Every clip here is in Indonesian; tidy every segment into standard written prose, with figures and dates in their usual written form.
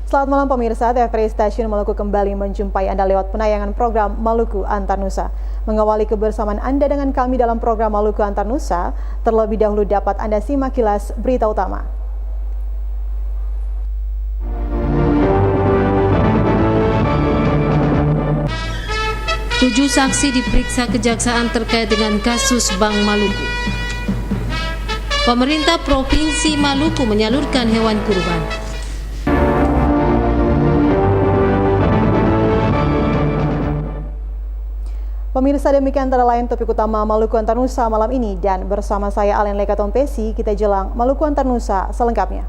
Selamat malam pemirsa, TVRI Stasiun Maluku kembali menjumpai Anda lewat penayangan program Maluku Antarnusa. Mengawali kebersamaan Anda dengan kami dalam program Maluku Antarnusa, terlebih dahulu dapat Anda simak kilas berita utama. Tujuh saksi diperiksa kejaksaan terkait dengan kasus Bank Maluku. Pemerintah Provinsi Maluku menyalurkan hewan kurban. Pemirsa, demikian antara lain topik utama Maluku Antarnusa malam ini, dan bersama saya Alen Lekatompesi, kita jelang Maluku Antarnusa selengkapnya.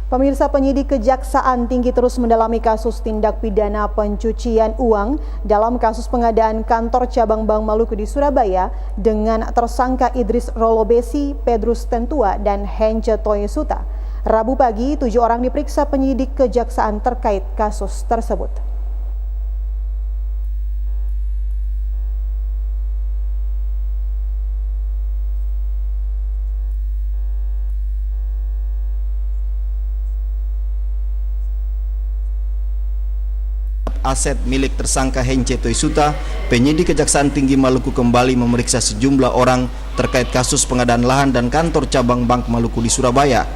Pemirsa, penyidik Kejaksaan Tinggi terus mendalami kasus tindak pidana pencucian uang dalam kasus pengadaan kantor cabang Bank Maluku di Surabaya dengan tersangka Idris Rolobesi, Pedrus Tentua, dan Hence Toyesuta. Rabu pagi, 7 orang diperiksa penyidik Kejaksaan terkait kasus tersebut. Aset milik tersangka Hence Toyesuta, penyidik Kejaksaan Tinggi Maluku kembali memeriksa sejumlah orang terkait kasus pengadaan lahan dan kantor cabang Bank Maluku di Surabaya.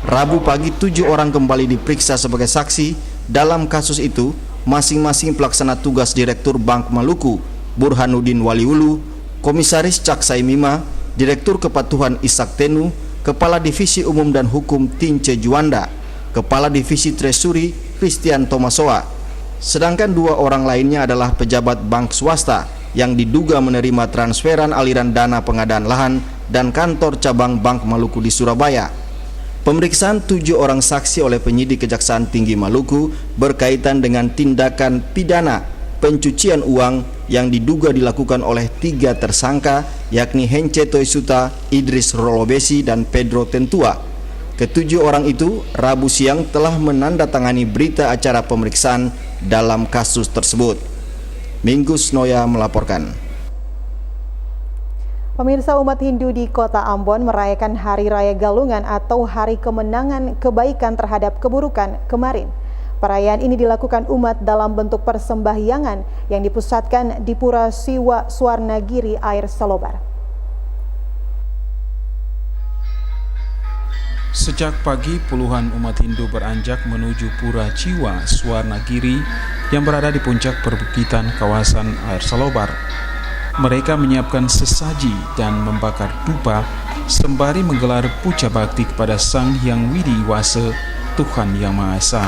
Rabu pagi, 7 orang kembali diperiksa sebagai saksi dalam kasus itu, masing-masing pelaksana tugas Direktur Bank Maluku, Burhanuddin Waliulu, Komisaris Caksai Mima, Direktur Kepatuhan Ishak Tenu, Kepala Divisi Umum dan Hukum Tince Juanda, Kepala Divisi Treasury Christian Tomasoa. Sedangkan 2 orang lainnya adalah pejabat bank swasta yang diduga menerima transferan aliran dana pengadaan lahan dan kantor cabang Bank Maluku di Surabaya. Pemeriksaan 7 orang saksi oleh penyidik Kejaksaan Tinggi Maluku berkaitan dengan tindakan pidana pencucian uang yang diduga dilakukan oleh 3 tersangka, yakni Hence Toyesuta, Idris Rolobesi, dan Pedro Tentua. Ketujuh orang itu Rabu siang telah menandatangani berita acara pemeriksaan dalam kasus tersebut. Minggus Noya melaporkan. Pemirsa, umat Hindu di Kota Ambon merayakan Hari Raya Galungan atau Hari Kemenangan Kebaikan terhadap Keburukan kemarin. Perayaan ini dilakukan umat dalam bentuk persembahyangan yang dipusatkan di Pura Siwa Swarnagiri Air Salobar. Sejak pagi, puluhan umat Hindu beranjak menuju Pura Siwa Swarnagiri yang berada di puncak perbukitan kawasan Air Salobar. Mereka menyiapkan sesaji dan membakar dupa sembari menggelar puja bakti kepada Sang Hyang Widi Wase, Tuhan Yang Maha Esa.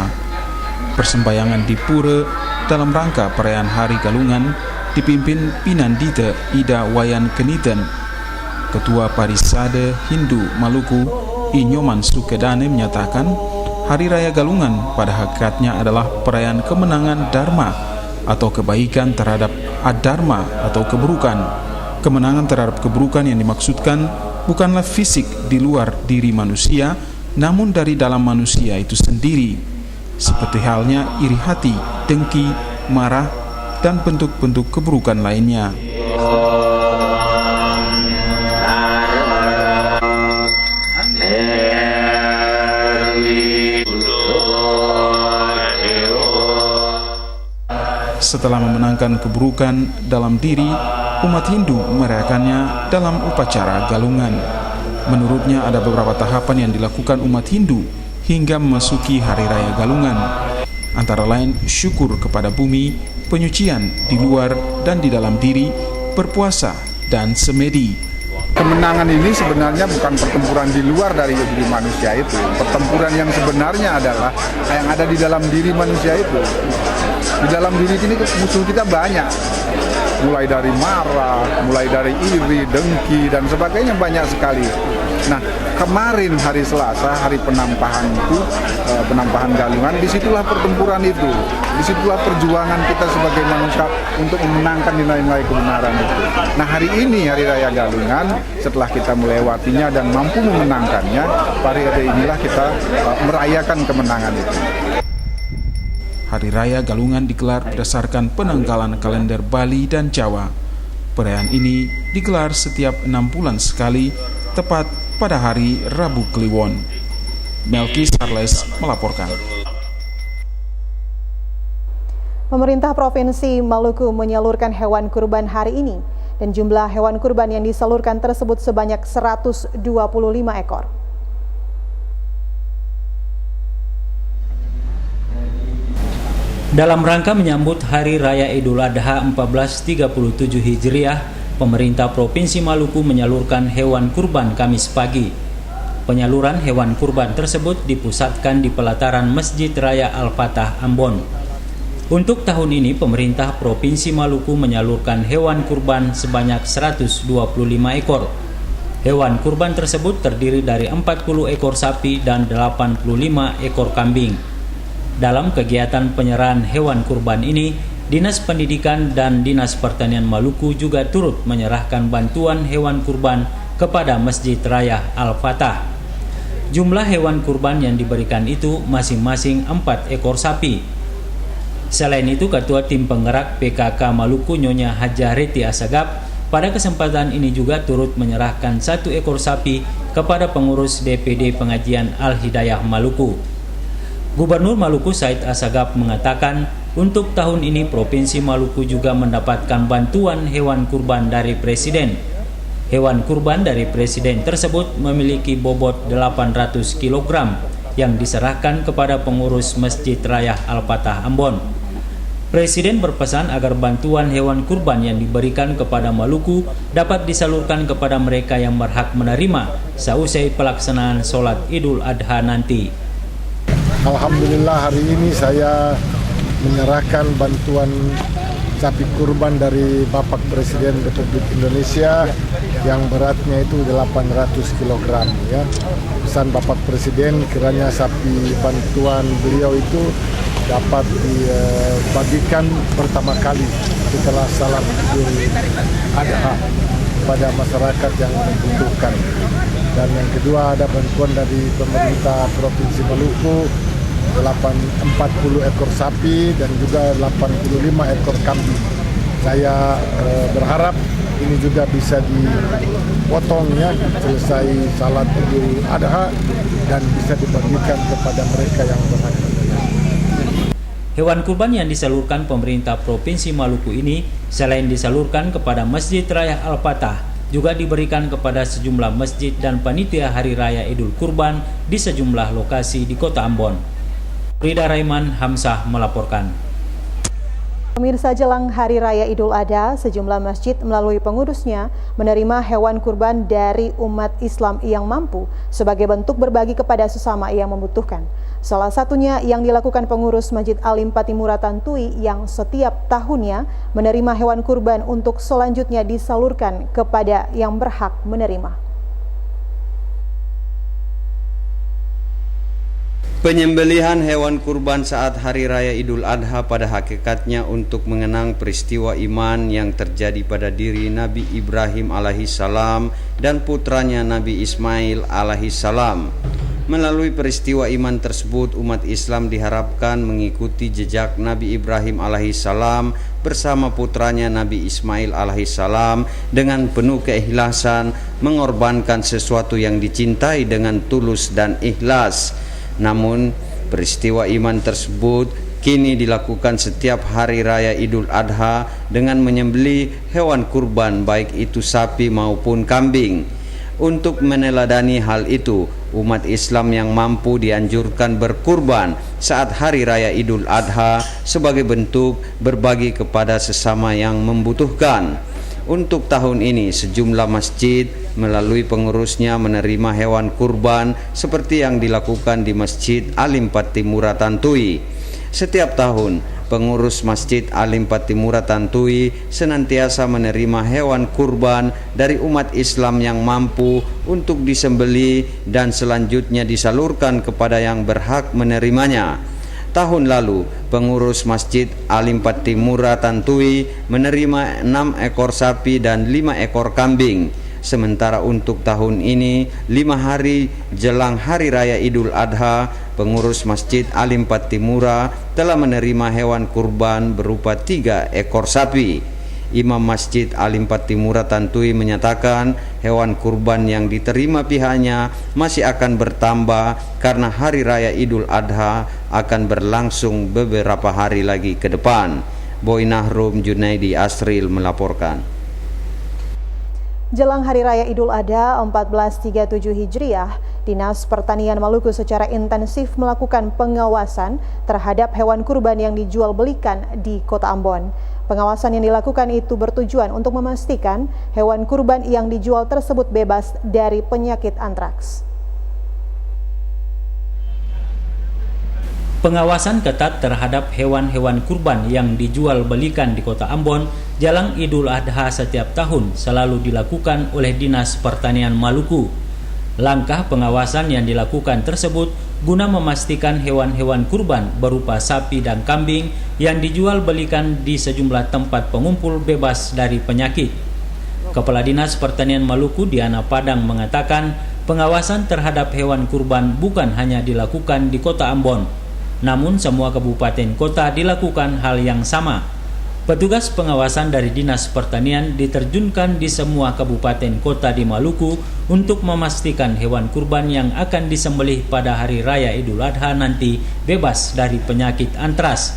Persembahyangan di pura dalam rangka perayaan Hari Galungan dipimpin Pinandita Ida Wayan Keniten. Ketua Parisade Hindu Maluku, Inyoman Sukedane, menyatakan Hari Raya Galungan pada hakikatnya adalah perayaan kemenangan Dharma atau kebaikan terhadap adharma atau keburukan. Kemenangan terhadap keburukan yang dimaksudkan bukanlah fisik di luar diri manusia, namun dari dalam manusia itu sendiri, seperti halnya iri hati, dengki, marah, dan bentuk-bentuk keburukan lainnya. Setelah memenangkan keburukan dalam diri, umat Hindu merayakannya dalam upacara galungan. Menurutnya ada beberapa tahapan yang dilakukan umat Hindu hingga memasuki Hari Raya Galungan. Antara lain syukur kepada bumi, penyucian di luar dan di dalam diri, berpuasa, dan semedi. Kemenangan ini sebenarnya bukan pertempuran di luar dari diri manusia itu. Pertempuran yang sebenarnya adalah yang ada di dalam diri manusia itu. Di dalam diri ini musuh kita banyak. Mulai dari marah, mulai dari iri, dengki, dan sebagainya banyak sekali. Nah, kemarin hari Selasa, hari penampahan itu, penampahan galungan, disitulah pertempuran itu. Disitulah perjuangan kita sebagai manusia untuk memenangkan nilai-nilai kebenaran itu. Nah, hari ini, Hari Raya Galungan, setelah kita melewatinya dan mampu memenangkannya, pada hari inilah kita merayakan kemenangan itu. Hari Raya Galungan digelar berdasarkan penanggalan kalender Bali dan Jawa. Perayaan ini digelar setiap 6 bulan sekali, tepat pada hari Rabu Kliwon. Melki Charles melaporkan. Pemerintah Provinsi Maluku menyalurkan hewan kurban hari ini, dan jumlah hewan kurban yang disalurkan tersebut sebanyak 125 ekor. Dalam rangka menyambut Hari Raya Idul Adha 1437 Hijriah, pemerintah Provinsi Maluku menyalurkan hewan kurban Kamis pagi. Penyaluran hewan kurban tersebut dipusatkan di pelataran Masjid Raya Al-Fatah Ambon. Untuk tahun ini, pemerintah Provinsi Maluku menyalurkan hewan kurban sebanyak 125 ekor. Hewan kurban tersebut terdiri dari 40 ekor sapi dan 85 ekor kambing. Dalam kegiatan penyerahan hewan kurban ini, Dinas Pendidikan dan Dinas Pertanian Maluku juga turut menyerahkan bantuan hewan kurban kepada Masjid Raya Al-Fatah. Jumlah hewan kurban yang diberikan itu masing-masing 4 ekor sapi. Selain itu, Ketua Tim Penggerak PKK Maluku Nyonya Hajah Reti Asagap pada kesempatan ini juga turut menyerahkan 1 ekor sapi kepada pengurus DPD Pengajian Al-Hidayah Maluku. Gubernur Maluku Said Asagap mengatakan untuk tahun ini Provinsi Maluku juga mendapatkan bantuan hewan kurban dari Presiden. Hewan kurban dari Presiden tersebut memiliki bobot 800 kg yang diserahkan kepada pengurus Masjid Raya Al-Fatah Ambon. Presiden berpesan agar bantuan hewan kurban yang diberikan kepada Maluku dapat disalurkan kepada mereka yang berhak menerima seusai pelaksanaan sholat Idul Adha nanti. Alhamdulillah hari ini saya menyerahkan bantuan sapi kurban dari Bapak Presiden Republik Indonesia yang beratnya itu 800 kg ya. Pesan Bapak Presiden kiranya sapi bantuan beliau itu dapat dibagikan pertama kali setelah salat Idul Adha pada masyarakat yang membutuhkan. Dan yang kedua ada bantuan dari pemerintah Provinsi Maluku 40 ekor sapi dan juga 85 ekor kambing. Saya berharap ini juga bisa dipotong ya selesai salat Idul Adha dan bisa dibagikan kepada mereka yang berhak. Hewan kurban yang disalurkan pemerintah Provinsi Maluku ini selain disalurkan kepada Masjid Raya Al-Fatah, juga diberikan kepada sejumlah masjid dan panitia Hari Raya Idul Kurban di sejumlah lokasi di Kota Ambon. Rida Raiman Hamzah melaporkan. Pemirsa, jelang Hari Raya Idul Adha, sejumlah masjid melalui pengurusnya menerima hewan kurban dari umat Islam yang mampu sebagai bentuk berbagi kepada sesama yang membutuhkan. Salah satunya yang dilakukan pengurus Masjid Alim Patimura Tantui yang setiap tahunnya menerima hewan kurban untuk selanjutnya disalurkan kepada yang berhak menerima. Penyembelihan hewan kurban saat Hari Raya Idul Adha pada hakikatnya untuk mengenang peristiwa iman yang terjadi pada diri Nabi Ibrahim alaihissalam dan putranya Nabi Ismail alaihissalam. Melalui peristiwa iman tersebut, umat Islam diharapkan mengikuti jejak Nabi Ibrahim alaihissalam bersama putranya Nabi Ismail alaihissalam dengan penuh keikhlasan mengorbankan sesuatu yang dicintai dengan tulus dan ikhlas. Namun, peristiwa iman tersebut kini dilakukan setiap hari raya Idul Adha dengan menyembelih hewan kurban baik itu sapi maupun kambing. Untuk meneladani hal itu, umat Islam yang mampu dianjurkan berkurban saat hari raya Idul Adha sebagai bentuk berbagi kepada sesama yang membutuhkan. Untuk tahun ini, sejumlah masjid melalui pengurusnya menerima hewan kurban seperti yang dilakukan di Masjid Alim Patimura Tantui. Setiap tahun, pengurus Masjid Alim Patimura Tantui senantiasa menerima hewan kurban dari umat Islam yang mampu untuk disembelih dan selanjutnya disalurkan kepada yang berhak menerimanya. Tahun lalu, pengurus Masjid Alim Patimura Tantui menerima 6 ekor sapi dan 5 ekor kambing. Sementara untuk tahun ini, 5 hari jelang Hari Raya Idul Adha, pengurus Masjid Alim Patimura telah menerima hewan kurban berupa 3 ekor sapi. Imam Masjid Alim Patimura Tantui menyatakan hewan kurban yang diterima pihaknya masih akan bertambah karena Hari Raya Idul Adha akan berlangsung beberapa hari lagi ke depan. Boy Nahrum Junaidi Asril melaporkan. Jelang Hari Raya Idul Adha 1437 Hijriah, Dinas Pertanian Maluku secara intensif melakukan pengawasan terhadap hewan kurban yang dijual belikan di Kota Ambon. Pengawasan yang dilakukan itu bertujuan untuk memastikan hewan kurban yang dijual tersebut bebas dari penyakit antraks. Pengawasan ketat terhadap hewan-hewan kurban yang dijual belikan di Kota Ambon jelang Idul Adha setiap tahun selalu dilakukan oleh Dinas Pertanian Maluku. Langkah pengawasan yang dilakukan tersebut guna memastikan hewan-hewan kurban berupa sapi dan kambing yang dijual belikan di sejumlah tempat pengumpul bebas dari penyakit. Kepala Dinas Pertanian Maluku Diana Padang mengatakan pengawasan terhadap hewan kurban bukan hanya dilakukan di Kota Ambon, namun semua kabupaten kota dilakukan hal yang sama. Petugas pengawasan dari Dinas Pertanian diterjunkan di semua kabupaten kota di Maluku untuk memastikan hewan kurban yang akan disembelih pada Hari Raya Idul Adha nanti bebas dari penyakit antras.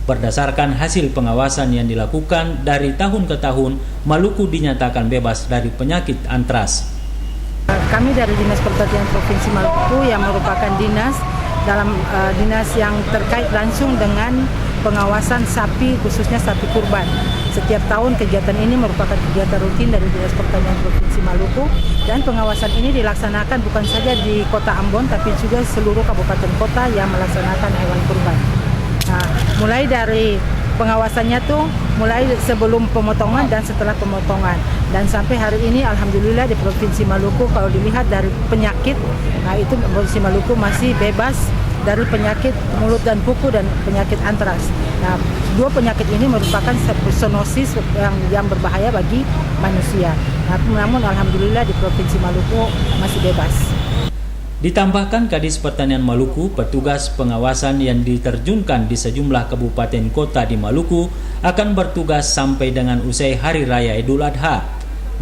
Berdasarkan hasil pengawasan yang dilakukan dari tahun ke tahun, Maluku dinyatakan bebas dari penyakit antras. Kami dari Dinas Pertanian Provinsi Maluku yang merupakan dinas yang terkait langsung dengan pengawasan sapi, khususnya sapi kurban. Setiap tahun kegiatan ini merupakan kegiatan rutin dari Dinas Pertanian Provinsi Maluku, dan pengawasan ini dilaksanakan bukan saja di Kota Ambon tapi juga seluruh kabupaten kota yang melaksanakan hewan kurban. Nah, mulai dari pengawasannya tuh mulai sebelum pemotongan dan setelah pemotongan, dan sampai hari ini alhamdulillah di Provinsi Maluku kalau dilihat dari penyakit, nah itu Provinsi Maluku masih bebas dari penyakit mulut dan kuku dan penyakit antraks. Nah, 2 penyakit ini merupakan zoonosis yang berbahaya bagi manusia. Nah, namun alhamdulillah di Provinsi Maluku masih bebas. Ditambahkan Kadis Pertanian Maluku, petugas pengawasan yang diterjunkan di sejumlah kabupaten kota di Maluku akan bertugas sampai dengan usai Hari Raya Idul Adha.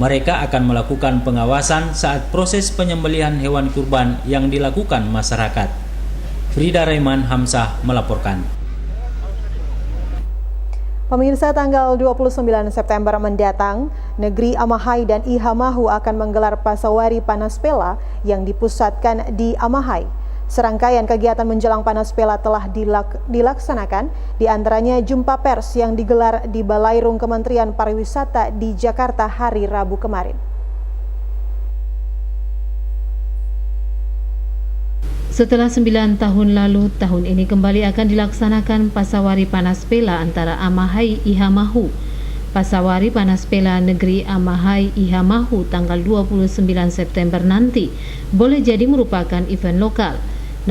Mereka akan melakukan pengawasan saat proses penyembelihan hewan kurban yang dilakukan masyarakat. Frida Raiman Hamzah melaporkan. Pemirsa, tanggal 29 September mendatang, Negeri Amahai dan Ihamahu akan menggelar Pasawari Panaspela yang dipusatkan di Amahai. Serangkaian kegiatan menjelang Panaspela telah dilaksanakan, di antaranya jumpa pers yang digelar di Balairung Kementerian Pariwisata di Jakarta hari Rabu kemarin. Setelah 9 tahun lalu, tahun ini kembali akan dilaksanakan Pasawari Panaspela antara Amahai Ihamahu. Pasawari Panaspela Negeri Amahai Ihamahu tanggal 29 September nanti boleh jadi merupakan event lokal.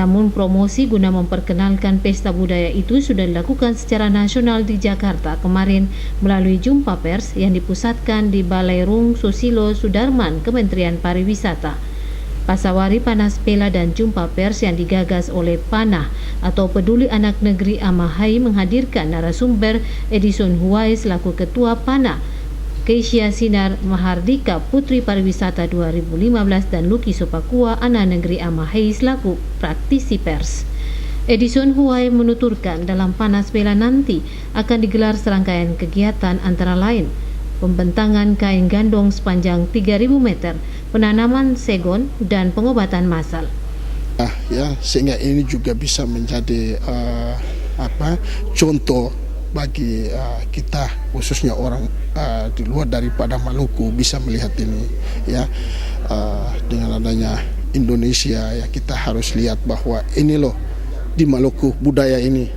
Namun promosi guna memperkenalkan pesta budaya itu sudah dilakukan secara nasional di Jakarta kemarin melalui jumpa pers yang dipusatkan di Balairung Susilo Sudarman Kementerian Pariwisata. Pasawari Panaspela dan jumpa pers yang digagas oleh PANAH atau Peduli Anak Negeri Amahai menghadirkan narasumber Edison Huwai selaku Ketua PANAH, Keisha Sinar Mahardika Putri Pariwisata 2015 dan Luki Sopakua Anak Negeri Amahai selaku praktisi pers. Edison Huwai menuturkan dalam Panaspela nanti akan digelar serangkaian kegiatan antara lain pembentangan kain gandong sepanjang 3.000 meter, penanaman segon, dan pengobatan massal. Sehingga ini juga bisa menjadi contoh bagi kita, khususnya orang di luar daripada Maluku bisa melihat ini. Dengan adanya Indonesia, kita harus lihat bahwa ini loh di Maluku budaya ini,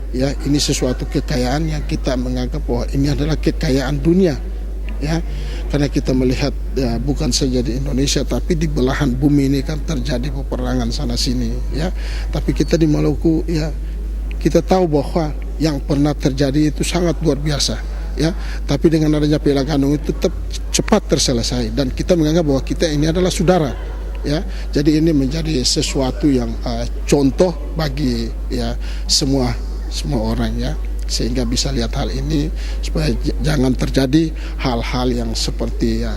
ini sesuatu kekayaan yang kita menganggap bahwa ini adalah kekayaan dunia. Karena kita melihat bukan saja di Indonesia tapi di belahan bumi ini kan terjadi peperangan sana sini, tapi kita di Maluku kita tahu bahwa yang pernah terjadi itu sangat luar biasa, tapi dengan adanya Piala Gandong itu tetap cepat terselesai dan kita menganggap bahwa kita ini adalah saudara, ya. Jadi ini menjadi sesuatu yang contoh bagi ya semua orang ya, sehingga bisa lihat hal ini supaya jangan terjadi hal-hal yang seperti ya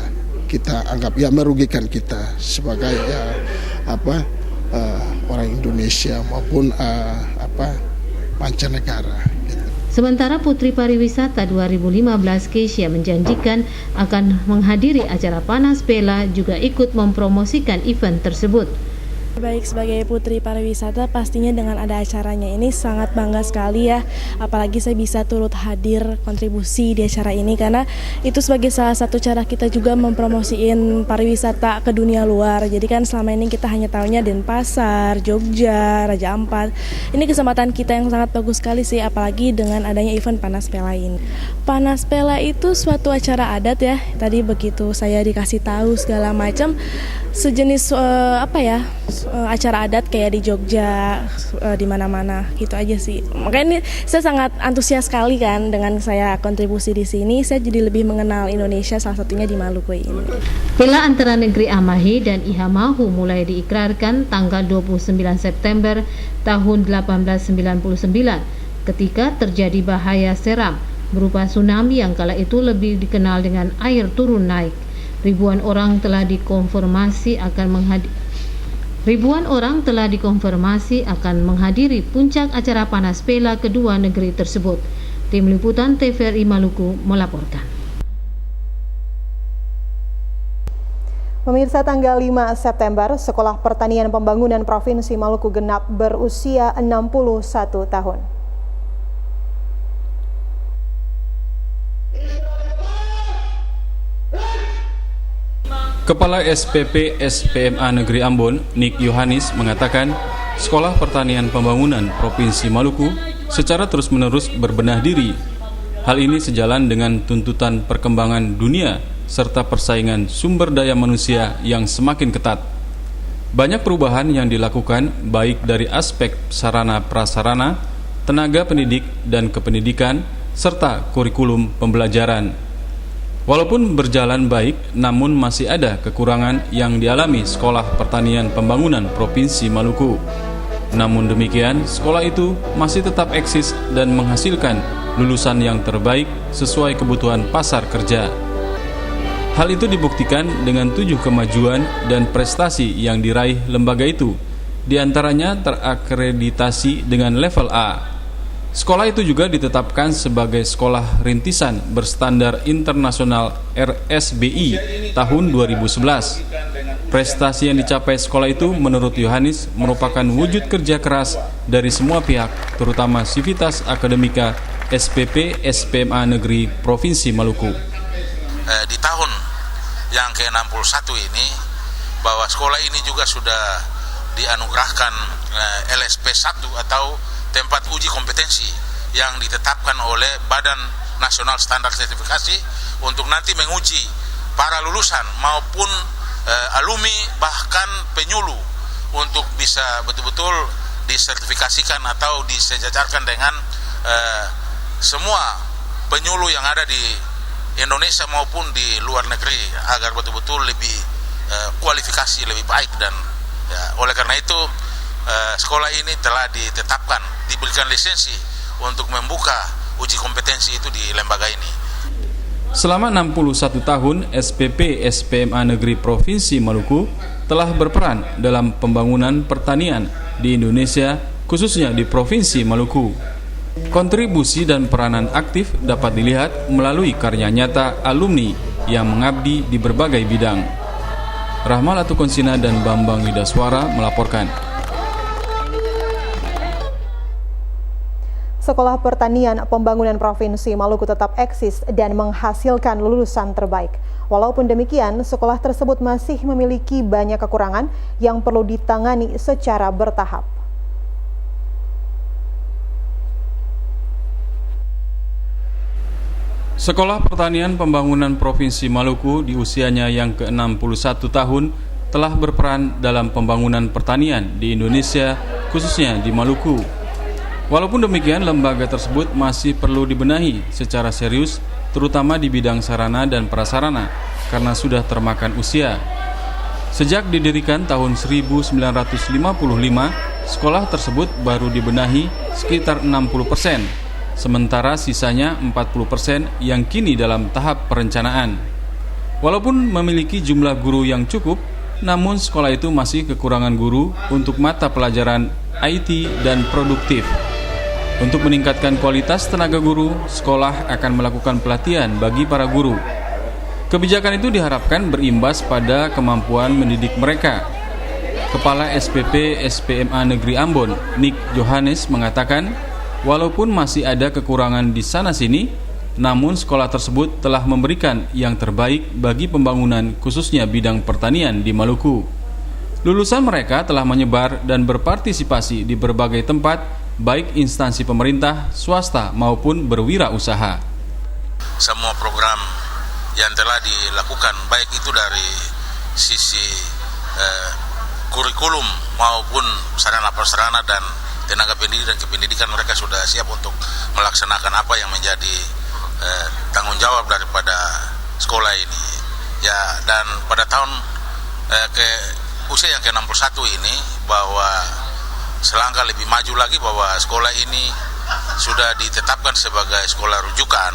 kita anggap ya merugikan kita sebagai ya orang Indonesia maupun mancanegara. Sementara Putri Pariwisata 2015 Keisha menjanjikan akan menghadiri acara Panas Bela juga ikut mempromosikan event tersebut. Baik, sebagai Putri Pariwisata pastinya dengan ada acaranya ini sangat bangga sekali ya. Apalagi saya bisa turut hadir kontribusi di acara ini karena itu sebagai salah satu cara kita juga mempromosiin pariwisata ke dunia luar. Jadi kan selama ini kita hanya tahunya Denpasar, Jogja, Raja Ampat. Ini kesempatan kita yang sangat bagus sekali sih, apalagi dengan adanya event Panas Bela ini. Panas Bela itu suatu acara adat ya. Tadi begitu saya dikasih tahu segala macam sejenis acara adat kayak di Jogja, di mana-mana gitu aja sih. Makanya ini saya sangat antusias sekali kan dengan saya kontribusi di sini. Saya jadi lebih mengenal Indonesia, salah satunya di Maluku ini. Bela antara negeri Amahi dan Ihamahu mulai diikrarkan tanggal 29 September tahun 1899 ketika terjadi bahaya seram berupa tsunami yang kala itu lebih dikenal dengan air turun naik. Ribuan orang telah dikonfirmasi akan menghadiri puncak acara Panas Bela kedua negeri tersebut. Tim Liputan TVRI Maluku melaporkan. Pemirsa, tanggal 5 September, Sekolah Pertanian Pembangunan Provinsi Maluku genap berusia 61 tahun. Kepala SPP SPMA Negeri Ambon, Nick Yohanis, mengatakan Sekolah Pertanian Pembangunan Provinsi Maluku secara terus-menerus berbenah diri. Hal ini sejalan dengan tuntutan perkembangan dunia serta persaingan sumber daya manusia yang semakin ketat. Banyak perubahan yang dilakukan baik dari aspek sarana-prasarana, tenaga pendidik dan kependidikan, serta kurikulum pembelajaran. Walaupun berjalan baik, namun masih ada kekurangan yang dialami Sekolah Pertanian Pembangunan Provinsi Maluku. Namun demikian, sekolah itu masih tetap eksis dan menghasilkan lulusan yang terbaik sesuai kebutuhan pasar kerja. Hal itu dibuktikan dengan 7 kemajuan dan prestasi yang diraih lembaga itu, di antaranya terakreditasi dengan level A. Sekolah itu juga ditetapkan sebagai sekolah rintisan berstandar internasional RSBI tahun 2011. Prestasi yang dicapai sekolah itu menurut Yohanis merupakan wujud kerja keras dari semua pihak, terutama Sivitas Akademika SPP SPMA Negeri Provinsi Maluku. Di tahun yang ke-61 ini, bahwa sekolah ini juga sudah dianugerahkan LSP 1 atau tempat uji kompetensi yang ditetapkan oleh Badan Nasional Standar Sertifikasi untuk nanti menguji para lulusan maupun alumni bahkan penyuluh untuk bisa betul-betul disertifikasikan atau disejajarkan dengan semua penyuluh yang ada di Indonesia maupun di luar negeri agar betul-betul lebih kualifikasi lebih baik. Dan ya, oleh karena itu sekolah ini telah ditetapkan, diberikan lisensi untuk membuka uji kompetensi itu di lembaga ini. Selama 61 tahun, SPP SPMA Negeri Provinsi Maluku telah berperan dalam pembangunan pertanian di Indonesia, khususnya di Provinsi Maluku. Kontribusi dan peranan aktif dapat dilihat melalui karya nyata alumni yang mengabdi di berbagai bidang. Rahmal Atukonsina dan Bambang Widaswara melaporkan. Sekolah Pertanian Pembangunan Provinsi Maluku tetap eksis dan menghasilkan lulusan terbaik. Walaupun demikian, sekolah tersebut masih memiliki banyak kekurangan yang perlu ditangani secara bertahap. Sekolah Pertanian Pembangunan Provinsi Maluku di usianya yang ke-61 tahun telah berperan dalam pembangunan pertanian di Indonesia, khususnya di Maluku. Walaupun demikian, lembaga tersebut masih perlu dibenahi secara serius, terutama di bidang sarana dan prasarana, karena sudah termakan usia. Sejak didirikan tahun 1955, sekolah tersebut baru dibenahi sekitar 60%, sementara sisanya 40% yang kini dalam tahap perencanaan. Walaupun memiliki jumlah guru yang cukup, namun sekolah itu masih kekurangan guru untuk mata pelajaran IT dan produktif. Untuk meningkatkan kualitas tenaga guru, sekolah akan melakukan pelatihan bagi para guru. Kebijakan itu diharapkan berimbas pada kemampuan mendidik mereka. Kepala SPP SPMA Negeri Ambon, Nick Johannes, mengatakan, walaupun masih ada kekurangan di sana-sini, namun sekolah tersebut telah memberikan yang terbaik bagi pembangunan khususnya bidang pertanian di Maluku. Lulusan mereka telah menyebar dan berpartisipasi di berbagai tempat, baik instansi pemerintah, swasta maupun berwirausaha. Semua program yang telah dilakukan, baik itu dari sisi kurikulum maupun sarana prasarana dan tenaga pendidik dan kependidikan, mereka sudah siap untuk melaksanakan apa yang menjadi tanggung jawab daripada sekolah ini. Ya, dan pada tahun usia yang ke-61 ini, bahwa selangkah lebih maju lagi, bahwa sekolah ini sudah ditetapkan sebagai sekolah rujukan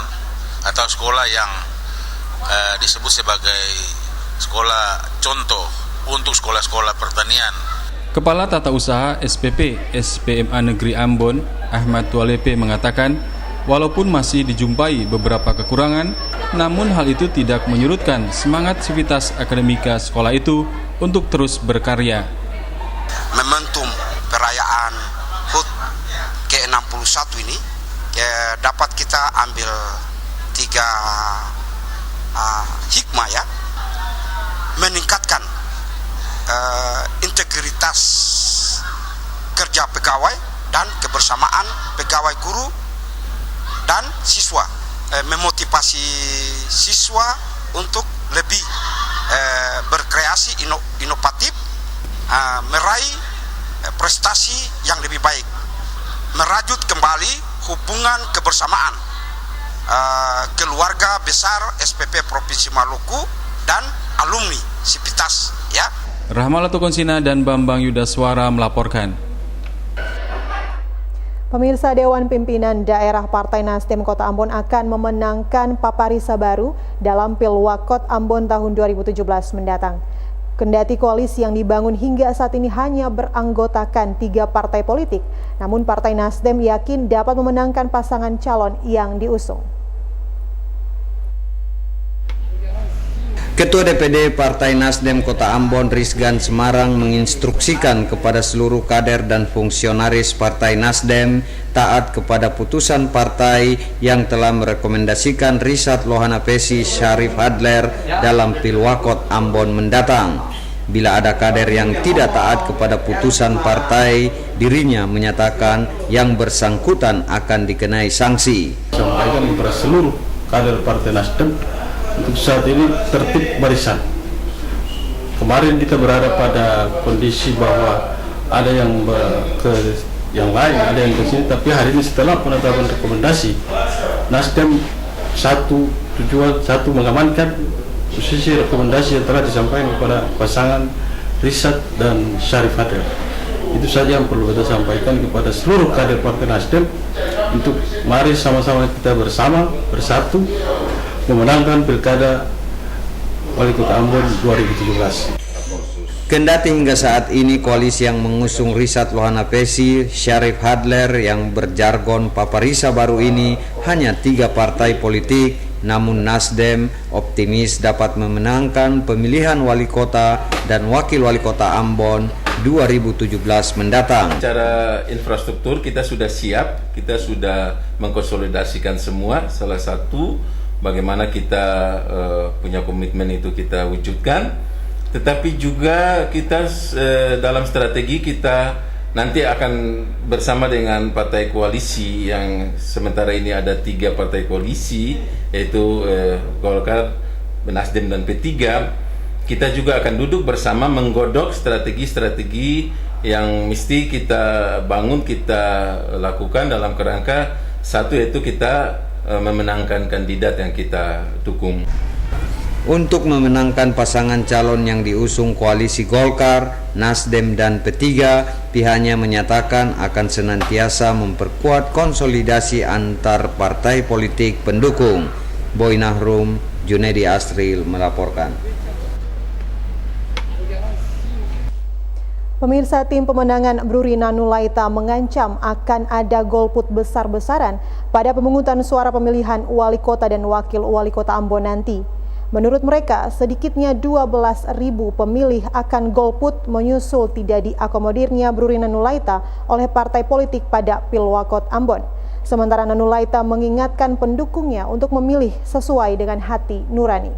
atau sekolah yang disebut sebagai sekolah contoh untuk sekolah-sekolah pertanian. Kepala Tata Usaha SPP SPMA Negeri Ambon, Ahmad Tualepe, mengatakan, walaupun masih dijumpai beberapa kekurangan, namun hal itu tidak menyurutkan semangat sivitas akademika sekolah itu untuk terus berkarya. Momentum perayaan HUT ke-61 ini dapat kita ambil 3 hikmah, ya. Meningkatkan integritas kerja pegawai dan kebersamaan pegawai guru dan siswa, memotivasi siswa untuk lebih berkreasi, inovatif, meraih prestasi yang lebih baik, merajut kembali hubungan kebersamaan keluarga besar SPP Provinsi Maluku dan alumni Sivitas, ya. Rahmalato Konsina dan Bambang Yudaswara melaporkan. Pemirsa, Dewan Pimpinan Daerah Partai Nasdem Kota Ambon akan memenangkan Paparisa baru dalam Pilwakot Ambon tahun 2017 mendatang. Kendati koalisi yang dibangun hingga saat ini hanya beranggotakan 3 partai politik, namun Partai Nasdem yakin dapat memenangkan pasangan calon yang diusung. Ketua DPD Partai Nasdem Kota Ambon, Rizgan Semarang, menginstruksikan kepada seluruh kader dan fungsionaris Partai Nasdem taat kepada putusan partai yang telah merekomendasikan Risat Lohana Pesi Syarif Hadler dalam Pilwakot Ambon mendatang. Bila ada kader yang tidak taat kepada putusan partai, dirinya menyatakan yang bersangkutan akan dikenai sanksi. Sampaikan kepada seluruh kader Partai Nasdem untuk saat ini tertib barisan. Kemarin kita berada pada kondisi bahwa ada yang yang lain, ada yang ke sini, tapi hari ini setelah penetapan rekomendasi, Nasdem tujuan satu mengamankan posisi rekomendasi yang telah disampaikan kepada pasangan Risat dan Syarif Hadler. Itu saja yang perlu kita sampaikan kepada seluruh kader Partai Nasdem untuk mari sama-sama kita bersatu memenangkan Pilkada Wali Kota Ambon 2017. Kendati hingga saat ini koalisi yang mengusung Risat Lohana Pesi, Syarif Hadler yang berjargon Paparisa baru ini hanya 3 partai politik, namun Nasdem optimis dapat memenangkan pemilihan wali kota dan wakil wali kota Ambon 2017 mendatang. Secara infrastruktur kita sudah siap, kita sudah mengkonsolidasikan semua. Salah satu bagaimana kita punya komitmen itu kita wujudkan. Tetapi juga kita dalam strategi kita nanti akan bersama dengan partai koalisi yang sementara ini ada 3 partai koalisi, yaitu Golkar, Nasdem dan P3. Kita juga akan duduk bersama menggodok strategi-strategi yang mesti kita bangun, kita lakukan dalam kerangka satu, yaitu kita memenangkan kandidat yang kita dukung. Untuk memenangkan pasangan calon yang diusung koalisi Golkar, Nasdem dan P3, pihaknya menyatakan akan senantiasa memperkuat konsolidasi antar partai politik pendukung. Boy Nahrum, Junedi Astril melaporkan. Pemirsa, tim pemenangan Bruri Nanulaita mengancam akan ada golput besar-besaran pada pemungutan suara pemilihan wali kota dan wakil wali kota Ambon nanti. Menurut mereka, sedikitnya 12.000 pemilih akan golput menyusul tidak diakomodirnya Bruri Nanulaita oleh partai politik pada Pilwakot Ambon. Sementara Nanulaita mengingatkan pendukungnya untuk memilih sesuai dengan hati nurani.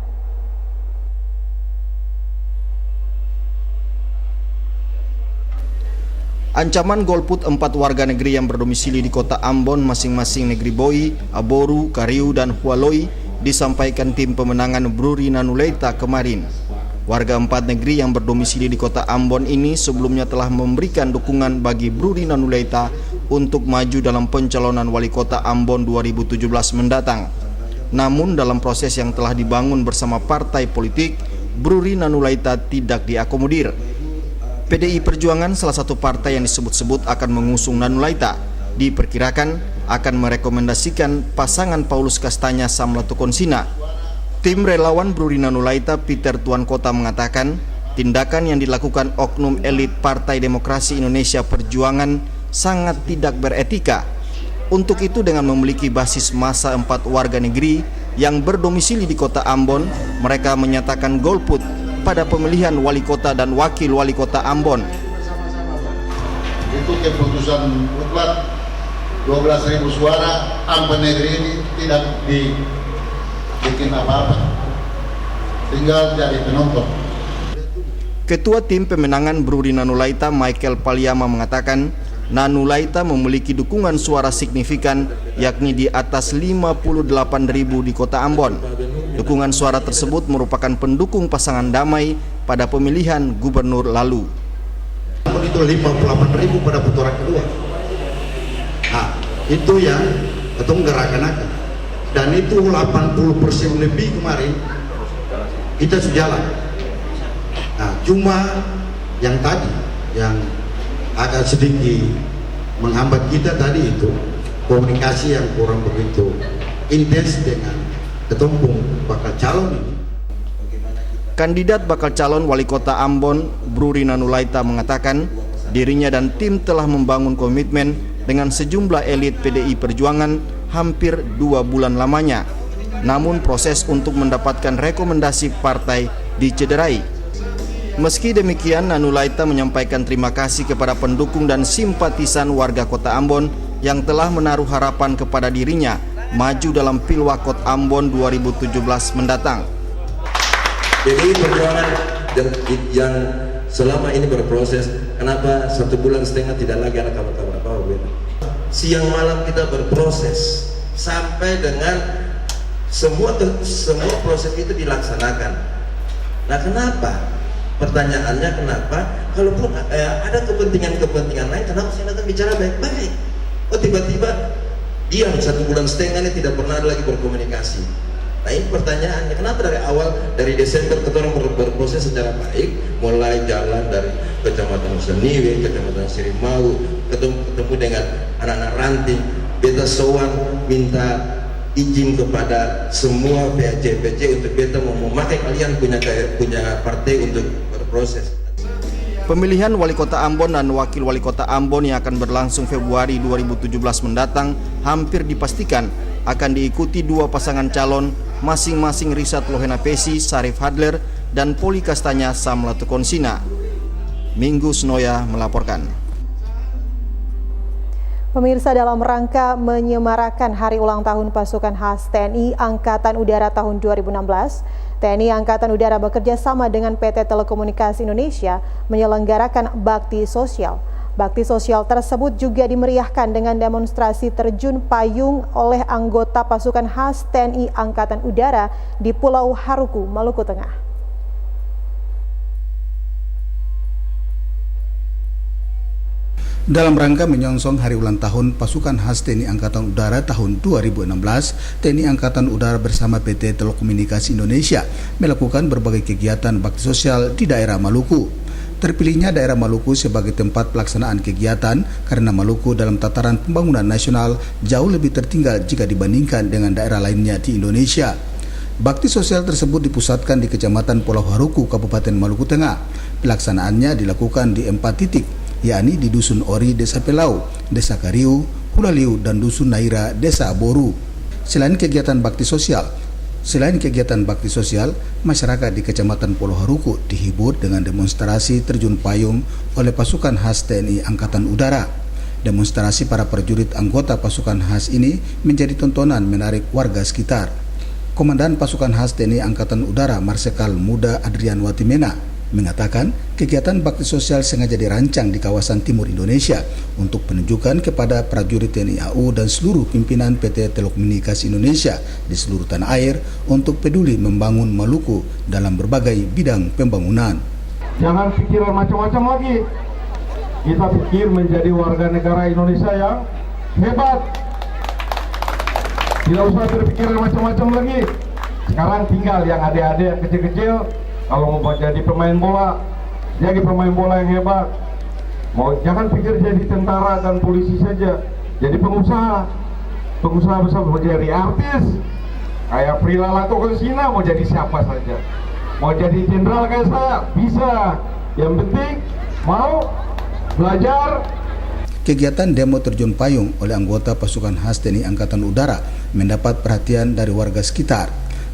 Ancaman golput 4 warga negeri yang berdomisili di kota Ambon masing-masing negeri Boi, Aboru, Kariu, dan Hualoi disampaikan tim pemenangan Bruri Nanulaita kemarin. Warga 4 negeri yang berdomisili di kota Ambon ini sebelumnya telah memberikan dukungan bagi Bruri Nanulaita untuk maju dalam pencalonan wali kota Ambon 2017 mendatang. Namun dalam proses yang telah dibangun bersama partai politik, Bruri Nanulaita tidak diakomodir. PDI Perjuangan, salah satu partai yang disebut-sebut akan mengusung Nanulaita, diperkirakan akan merekomendasikan pasangan Paulus Kastanya Samlatukonsina. Tim relawan Bruri Nanulaita Peter Tuan Kota mengatakan tindakan yang dilakukan oknum elit Partai Demokrasi Indonesia Perjuangan sangat tidak beretika. Untuk itu, dengan memiliki basis massa 4 warga negeri yang berdomisili di kota Ambon, mereka menyatakan golput pada pemilihan wali kota dan wakil wali kota Ambon. Itu keputusan mutlak 12.000 suara, Ambon negeri ini tidak dibikin apa-apa, tinggal jadi penonton. Ketua tim pemenangan Bruri Nanulaita Michael Paliama mengatakan Nanulaita memiliki dukungan suara signifikan, yakni di atas 58.000 di kota Ambon. Dukungan suara tersebut merupakan pendukung pasangan damai pada pemilihan gubernur lalu. Itu 58.000 pada putaran kedua. Nah, itu yang ketemu gerakan-gerakan. Dan itu 80% lebih kemarin kita sudah jalan. Nah, cuma yang tadi yang agak sedikit menghambat kita tadi itu komunikasi yang kurang begitu intens dengan ketumpung bakal calon ini. Kandidat bakal calon wali kota Ambon, Bruri Nanulaita mengatakan dirinya dan tim telah membangun komitmen dengan sejumlah elit PDI Perjuangan hampir 2 bulan lamanya. Namun proses untuk mendapatkan rekomendasi partai dicederai. Meski demikian, Nanulaita menyampaikan terima kasih kepada pendukung dan simpatisan warga kota Ambon yang telah menaruh harapan kepada dirinya maju dalam Pilwakot Ambon 2017 mendatang. PDI Perjuangan yang selama ini berproses, kenapa 1,5 bulan tidak lagi ada kabar-kabar apa-apa? Siang malam kita berproses sampai dengan semua proses itu dilaksanakan. Nah, kenapa? Pertanyaannya kenapa? Kalaupun ada kepentingan lain, kenapa saya akan bicara baik-baik? Oh, tiba-tiba diam 1,5 bulan ini tidak pernah ada lagi berkomunikasi. Nah, ini pertanyaannya, kenapa dari awal, dari Desember kita orang berproses secara baik, mulai jalan dari Kecamatan Seniwe, Kecamatan Sirimau, ketemu dengan anak-anak ranting, beta sowan minta izin kepada semua PAC untuk beta mau memakai kalian punya partai untuk berproses. Pemilihan wali kota Ambon dan wakil wali kota Ambon yang akan berlangsung Februari 2017 mendatang hampir dipastikan akan diikuti 2 pasangan calon, masing-masing Risat Lohena Pesi, Sarif Hadler, dan Poli Kastanya Samlatukonsina. Minggu Snoya melaporkan. Pemirsa, dalam rangka menyemarakan Hari Ulang Tahun Pasukan Khas TNI Angkatan Udara tahun 2016, TNI Angkatan Udara bekerja sama dengan PT Telekomunikasi Indonesia menyelenggarakan bakti sosial. Bakti sosial tersebut juga dimeriahkan dengan demonstrasi terjun payung oleh anggota pasukan khas TNI Angkatan Udara di Pulau Haruku, Maluku Tengah. Dalam rangka menyongsong hari ulang tahun Pasukan Khas TNI Angkatan Udara tahun 2016, TNI Angkatan Udara bersama PT Telekomunikasi Indonesia melakukan berbagai kegiatan bakti sosial di daerah Maluku. Terpilihnya daerah Maluku sebagai tempat pelaksanaan kegiatan karena Maluku dalam tataran pembangunan nasional jauh lebih tertinggal jika dibandingkan dengan daerah lainnya di Indonesia. Bakti sosial tersebut dipusatkan di Kecamatan Pulau Haruku, Kabupaten Maluku Tengah. Pelaksanaannya dilakukan di 4 titik, yakni di Dusun Ori, Desa Pelau, Desa Kariu, Hulaliu, dan Dusun Naira, Desa Aboru. Selain kegiatan bakti sosial, masyarakat di Kecamatan Pulau Haruku dihibur dengan demonstrasi terjun payung oleh Pasukan Khas TNI Angkatan Udara. Demonstrasi para prajurit anggota Pasukan Khas ini menjadi tontonan menarik warga sekitar. Komandan Pasukan Khas TNI Angkatan Udara Marsikal Muda Adrian Watimena mengatakan kegiatan bakti sosial sengaja dirancang di kawasan timur Indonesia untuk penunjukan kepada prajurit TNI AU dan seluruh pimpinan PT Telekomunikasi Indonesia di seluruh tanah air untuk peduli membangun Maluku dalam berbagai bidang pembangunan. Jangan pikiran macam-macam lagi. Kita pikir menjadi warga negara Indonesia yang hebat. Tidak usah berpikiran macam-macam lagi. Sekarang tinggal yang adik-adik yang kecil-kecil, kalau mau jadi pemain bola, jadi pemain bola yang hebat. Jangan pikir jadi tentara dan polisi saja. Jadi pengusaha besar, mau jadi artis, kayak Prila Latokonsina, mau jadi siapa saja. Mau jadi jenderal kayak saya, bisa. Yang penting mau belajar. Kegiatan demo terjun payung oleh anggota Pasukan Khas TNI Angkatan Udara mendapat perhatian dari warga sekitar.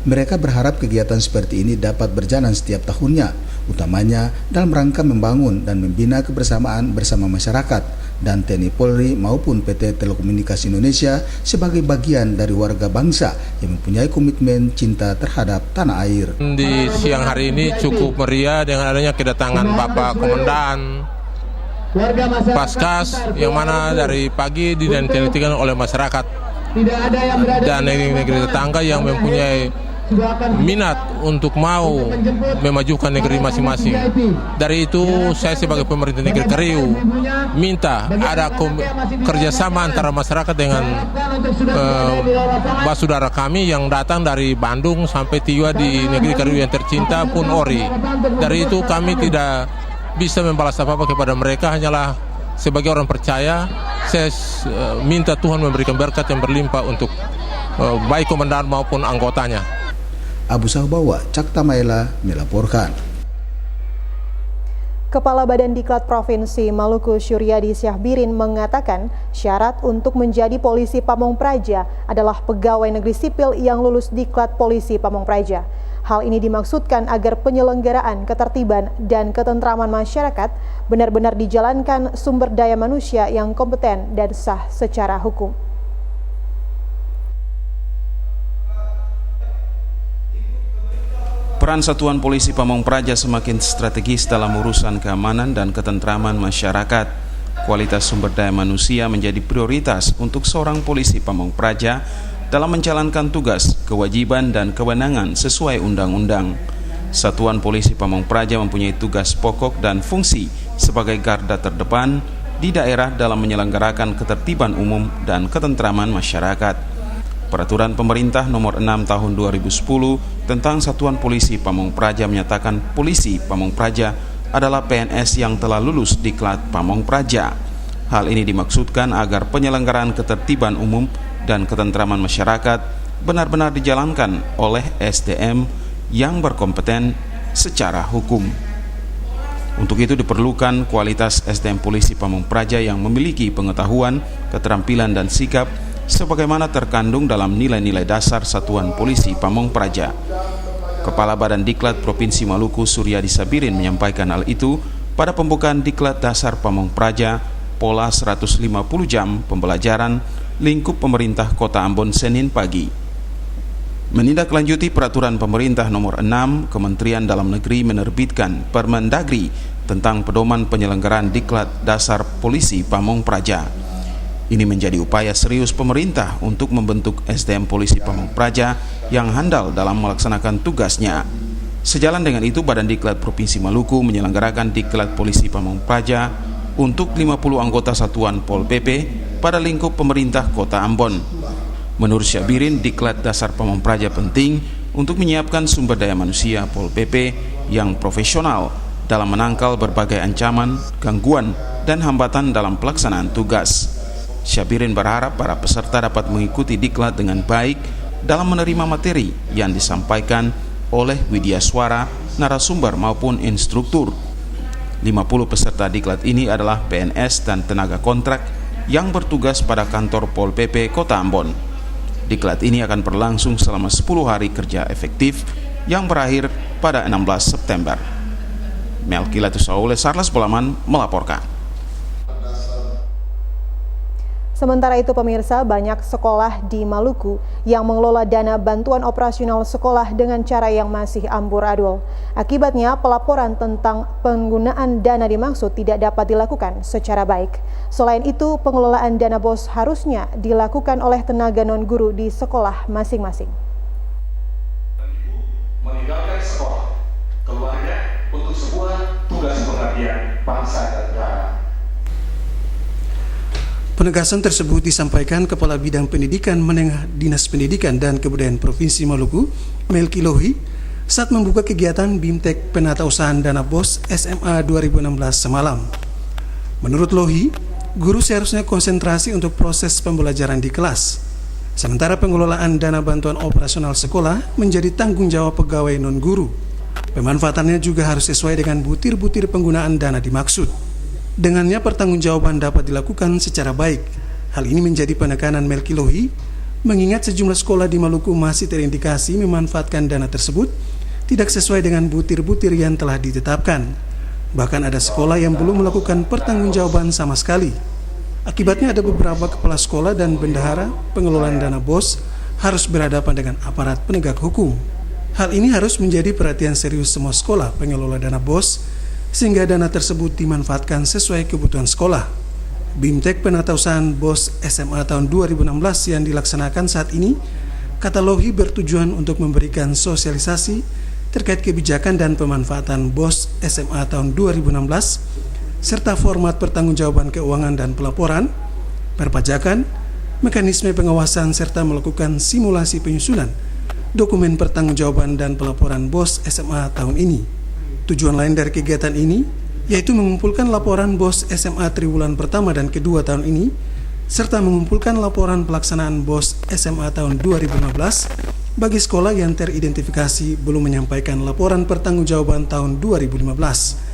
Mereka berharap kegiatan seperti ini dapat berjalan setiap tahunnya, utamanya dalam rangka membangun dan membina kebersamaan bersama masyarakat dan TNI Polri maupun PT Telekomunikasi Indonesia sebagai bagian dari warga bangsa yang mempunyai komitmen cinta terhadap tanah air. Di siang hari ini cukup meriah dengan adanya kedatangan Bapak Komandan Paskas yang mana dari pagi dinantikan oleh masyarakat dan negeri tetangga yang mempunyai minat untuk mau memajukan negeri masing-masing. Dari itu saya sebagai pemerintah negeri Kariu minta ada kerjasama antara masyarakat dengan saudara kami yang datang dari Bandung sampai tiba di negeri Kariu yang tercinta pun Ori. Dari itu kami tidak bisa membalas apa-apa kepada mereka, hanyalah sebagai orang percaya saya minta Tuhan memberikan berkat yang berlimpah untuk baik komandan maupun anggotanya. Abu Sahbawa, Cakta Maela melaporkan. Kepala Badan Diklat Provinsi Maluku Syuriadi Syahbirin mengatakan syarat untuk menjadi polisi Pamong Praja adalah pegawai negeri sipil yang lulus Diklat Polisi Pamong Praja. Hal ini dimaksudkan agar penyelenggaraan ketertiban dan ketentraman masyarakat benar-benar dijalankan sumber daya manusia yang kompeten dan sah secara hukum. Peran Satuan Polisi Pamong Praja semakin strategis dalam urusan keamanan dan ketentraman masyarakat. Kualitas sumber daya manusia menjadi prioritas untuk seorang polisi Pamong Praja dalam menjalankan tugas, kewajiban, dan kewenangan sesuai undang-undang. Satuan Polisi Pamong Praja mempunyai tugas pokok dan fungsi sebagai garda terdepan di daerah dalam menyelenggarakan ketertiban umum dan ketentraman masyarakat. Peraturan Pemerintah Nomor 6 Tahun 2010 tentang Satuan Polisi Pamong Praja menyatakan polisi Pamong Praja adalah PNS yang telah lulus Diklat Pamong Praja. Hal ini dimaksudkan agar penyelenggaraan ketertiban umum dan ketentraman masyarakat benar-benar dijalankan oleh SDM yang berkompeten secara hukum. Untuk itu diperlukan kualitas SDM Polisi Pamong Praja yang memiliki pengetahuan, keterampilan, dan sikap sebagaimana terkandung dalam nilai-nilai dasar Satuan Polisi Pamong Praja. Kepala Badan Diklat Provinsi Maluku Syuriadi Syahbirin menyampaikan hal itu pada pembukaan Diklat Dasar Pamong Praja Pola 150 Jam Pembelajaran Lingkup Pemerintah Kota Ambon Senin pagi. Menindaklanjuti Peraturan Pemerintah Nomor 6, Kementerian Dalam Negeri menerbitkan Permendagri tentang pedoman penyelenggaraan Diklat Dasar Polisi Pamong Praja. Ini menjadi upaya serius pemerintah untuk membentuk SDM Polisi Pamong Praja yang handal dalam melaksanakan tugasnya. Sejalan dengan itu, Badan Diklat Provinsi Maluku menyelenggarakan Diklat Polisi Pamong Praja untuk 50 anggota satuan Pol PP pada lingkup pemerintah Kota Ambon. Menurut Syabirin, diklat dasar Pamong Praja penting untuk menyiapkan sumber daya manusia Pol PP yang profesional dalam menangkal berbagai ancaman, gangguan, dan hambatan dalam pelaksanaan tugas. Syabirin berharap para peserta dapat mengikuti diklat dengan baik dalam menerima materi yang disampaikan oleh Widya Swara, narasumber maupun instruktur. 50 peserta diklat ini adalah PNS dan tenaga kontrak yang bertugas pada kantor Pol PP Kota Ambon. Diklat ini akan berlangsung selama 10 hari kerja efektif yang berakhir pada 16 September. Melkilatus Saule, Sarlas Bolaman melaporkan. Sementara itu pemirsa, banyak sekolah di Maluku yang mengelola dana bantuan operasional sekolah dengan cara yang masih amburadul. Akibatnya, pelaporan tentang penggunaan dana dimaksud tidak dapat dilakukan secara baik. Selain itu, pengelolaan dana BOS harusnya dilakukan oleh tenaga non-guru di sekolah masing-masing. Meninggalkan sekolah, keluarga untuk sebuah tugas pengabdian bangsa dan negara. Penegasan tersebut disampaikan Kepala Bidang Pendidikan Menengah Dinas Pendidikan dan Kebudayaan Provinsi Maluku, Melki Lohi, saat membuka kegiatan BIMTEK Penatausahaan Dana BOS SMA 2016 semalam. Menurut Lohi, guru seharusnya konsentrasi untuk proses pembelajaran di kelas, sementara pengelolaan dana bantuan operasional sekolah menjadi tanggung jawab pegawai non-guru. Pemanfaatannya juga harus sesuai dengan butir-butir penggunaan dana dimaksud. Dengannya pertanggungjawaban dapat dilakukan secara baik. Hal ini menjadi penekanan Melki Lohi, mengingat sejumlah sekolah di Maluku masih terindikasi memanfaatkan dana tersebut tidak sesuai dengan butir-butir yang telah ditetapkan. Bahkan ada sekolah yang belum melakukan pertanggungjawaban sama sekali. Akibatnya ada beberapa kepala sekolah dan bendahara pengelolaan dana BOS harus berhadapan dengan aparat penegak hukum. Hal ini harus menjadi perhatian serius semua sekolah pengelola dana BOS, sehingga dana tersebut dimanfaatkan sesuai kebutuhan sekolah. BIMTEK Penatausahaan BOS SMA tahun 2016 yang dilaksanakan saat ini, kata Lohi, bertujuan untuk memberikan sosialisasi terkait kebijakan dan pemanfaatan BOS SMA tahun 2016, serta format pertanggungjawaban keuangan dan pelaporan, perpajakan, mekanisme pengawasan, serta melakukan simulasi penyusunan dokumen pertanggungjawaban dan pelaporan BOS SMA tahun ini. Tujuan lain dari kegiatan ini yaitu mengumpulkan laporan BOS SMA triwulan pertama dan kedua tahun ini, serta mengumpulkan laporan pelaksanaan BOS SMA tahun 2015 bagi sekolah yang teridentifikasi belum menyampaikan laporan pertanggungjawaban tahun 2015.